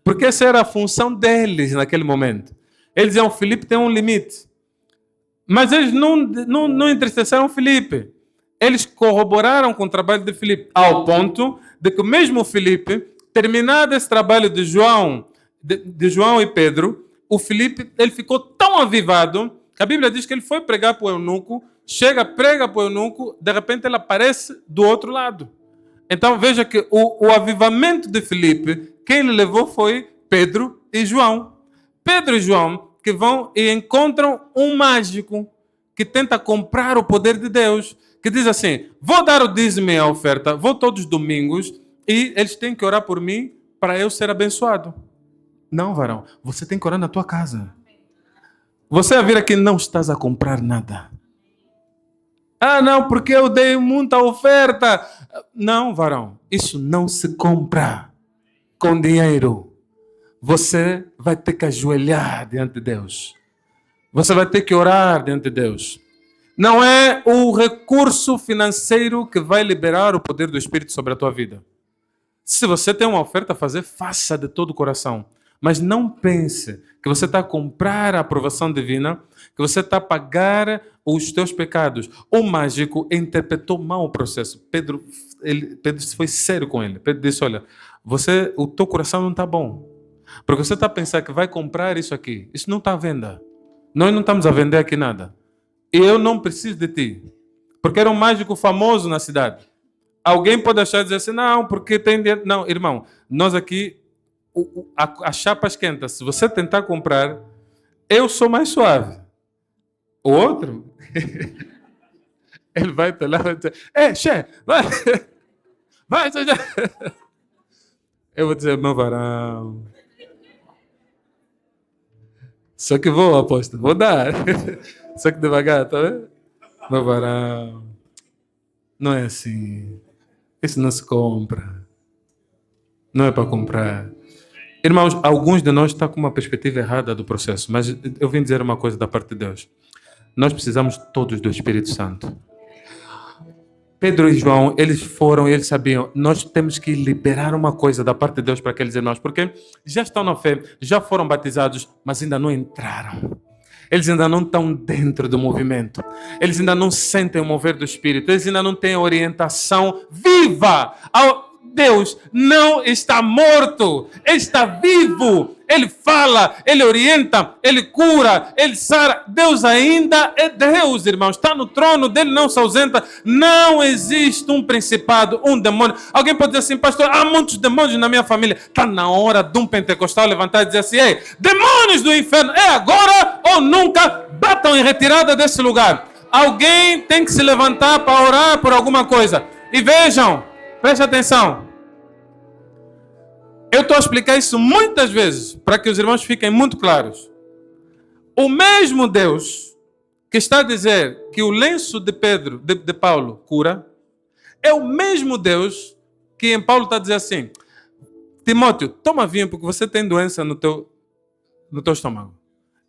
Porque essa era a função deles naquele momento. Eles diziam, Filipe tem um limite. Mas eles não entristeceram Filipe. Eles corroboraram com o trabalho de Filipe, ao ponto de que mesmo Filipe, terminado esse trabalho de João e Pedro, o Filipe ele ficou tão avivado, que a Bíblia diz que ele foi pregar para o eunuco, prega para o eunuco, de repente ele aparece do outro lado. Então veja que o avivamento de Filipe, quem ele levou foi Pedro e João. Pedro e João que vão e encontram um mágico que tenta comprar o poder de Deus, que diz assim, vou dar o dízimo e a oferta, vou todos os domingos e eles têm que orar por mim para eu ser abençoado. Não, varão, você tem que orar na tua casa. Você a vir aqui não estás a comprar nada. Ah, não, porque eu dei muita oferta. Não, varão, isso não se compra com dinheiro. Você vai ter que ajoelhar diante de Deus. Você vai ter que orar diante de Deus. Não é o recurso financeiro que vai liberar o poder do Espírito sobre a tua vida. Se você tem uma oferta a fazer, faça de todo o coração. Mas não pense que você está a comprar a aprovação divina, que você está a pagar os teus pecados. O mágico interpretou mal o processo. Pedro foi sério com ele. Pedro disse, olha, o teu coração não está bom. Porque você está a pensar que vai comprar isso aqui. Isso não está à venda. Nós não estamos a vender aqui nada. E eu não preciso de ti. Porque era um mágico famoso na cidade. Alguém pode achar e dizer assim, não, porque tem dinheiro. Não, irmão, nós aqui, a chapa esquenta. Se você tentar comprar, eu sou mais suave. O outro, ele vai te olhar e vai dizer, chefe, vai, já. Eu vou dizer, meu varão. Só que vou, aposto, vou dar. Só que devagar, tá vendo? Meu varão, não é assim. Isso não se compra. Não é para comprar. Irmãos, alguns de nós estão com uma perspectiva errada do processo, mas eu vim dizer uma coisa da parte de Deus. Nós precisamos todos do Espírito Santo. Pedro e João, eles sabiam, nós temos que liberar uma coisa da parte de Deus para aqueles de nós, porque já estão na fé, já foram batizados, mas ainda não entraram. Eles ainda não estão dentro do movimento. Eles ainda não sentem o mover do Espírito. Eles ainda não têm orientação viva. Deus não está morto. Ele está vivo. Ele fala, Ele orienta, Ele cura, Ele sara. Deus ainda é Deus, irmãos. Está no trono dele, não se ausenta. Não existe um principado, um demônio. Alguém pode dizer assim, pastor, há muitos demônios na minha família. Está na hora de um pentecostal levantar e dizer assim, ei, demônios do inferno, é agora ou nunca, batam em retirada desse lugar. Alguém tem que se levantar para orar por alguma coisa. E vejam, preste atenção. Eu estou a explicar isso muitas vezes, para que os irmãos fiquem muito claros. O mesmo Deus que está a dizer que o lenço de Paulo cura, é o mesmo Deus que em Paulo está a dizer assim, Timóteo, toma vinho porque você tem doença no teu estômago.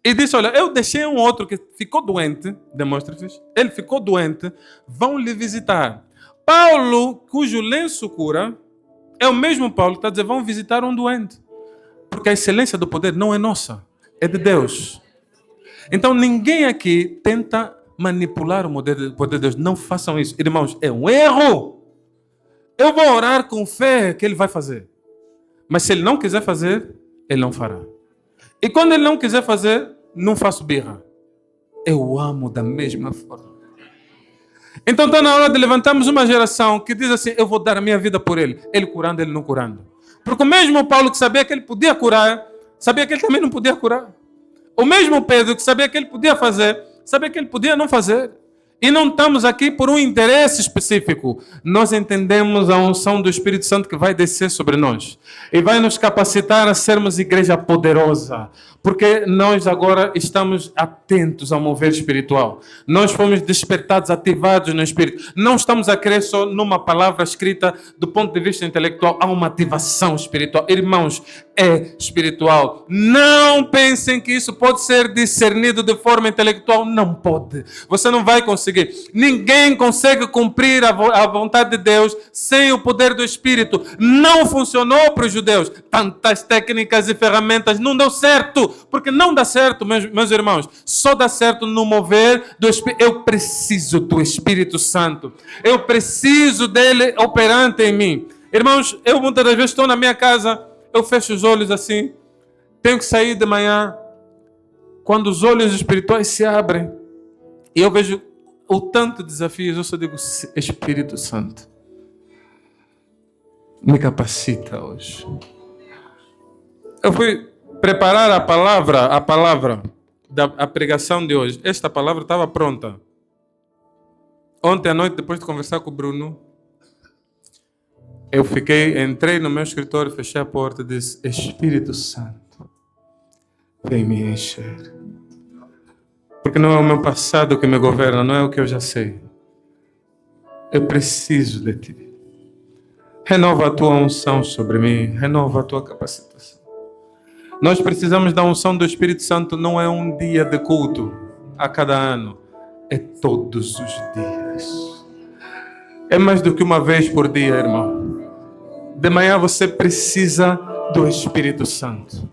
E disse, olha, eu deixei um outro que ficou doente, Demóstenes, ele ficou doente, vão lhe visitar. Paulo, cujo lenço cura, é o mesmo Paulo que está a dizer, vão visitar um doente. Porque a excelência do poder não é nossa, é de Deus. Então ninguém aqui tenta manipular o poder de Deus. Não façam isso. Irmãos, é um erro. Eu vou orar com fé que Ele vai fazer. Mas se Ele não quiser fazer, Ele não fará. E quando Ele não quiser fazer, não faço birra. Eu amo da mesma forma. Então está na hora de levantarmos uma geração que diz assim, eu vou dar a minha vida por Ele. Ele curando, Ele não curando. Porque o mesmo Paulo que sabia que ele podia curar, sabia que ele também não podia curar. O mesmo Pedro que sabia que ele podia fazer, sabia que ele podia não fazer. E não estamos aqui por um interesse específico. Nós entendemos a unção do Espírito Santo que vai descer sobre nós. E vai nos capacitar a sermos igreja poderosa. Porque nós agora estamos atentos ao mover espiritual. Nós fomos despertados, ativados no Espírito. Não estamos a crer só numa palavra escrita do ponto de vista intelectual. Há uma ativação espiritual. Irmãos, é espiritual. Não pensem que isso pode ser discernido de forma intelectual. Não pode. Você não vai conseguir. Ninguém consegue cumprir a vontade de Deus sem o poder do Espírito. Não funcionou para os judeus. Tantas técnicas e ferramentas não deu certo. Porque não dá certo, meus irmãos. Só dá certo no mover do Espírito. Eu preciso do Espírito Santo. Eu preciso dele operante em mim. Irmãos, eu muitas das vezes estou na minha casa, eu fecho os olhos assim. Tenho que sair de manhã. Quando os olhos espirituais se abrem e eu vejo o tanto de desafios, eu só digo, Espírito Santo, me capacita hoje. Eu fui preparar a palavra da pregação de hoje. Esta palavra estava pronta. Ontem à noite, depois de conversar com o Bruno, entrei no meu escritório, fechei a porta e disse, Espírito Santo, vem me encher. Porque não é o meu passado que me governa, não é o que eu já sei. Eu preciso de Ti. Renova a Tua unção sobre mim, renova a Tua capacitação. Nós precisamos da unção do Espírito Santo, não é um dia de culto a cada ano, é todos os dias. É mais do que uma vez por dia, irmão. De manhã você precisa do Espírito Santo.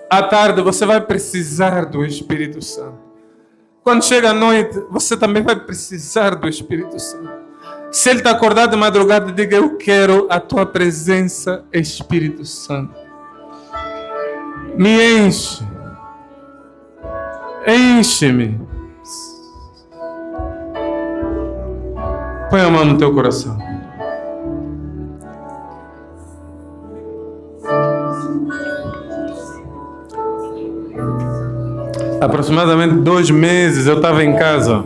À tarde você vai precisar do Espírito Santo. Quando chega a noite, você também vai precisar do Espírito Santo. Se ele está acordado de madrugada, diga, eu quero a tua presença, Espírito Santo. Me enche. Enche-me. Põe a mão no teu coração. Aproximadamente 2 meses eu estava em casa.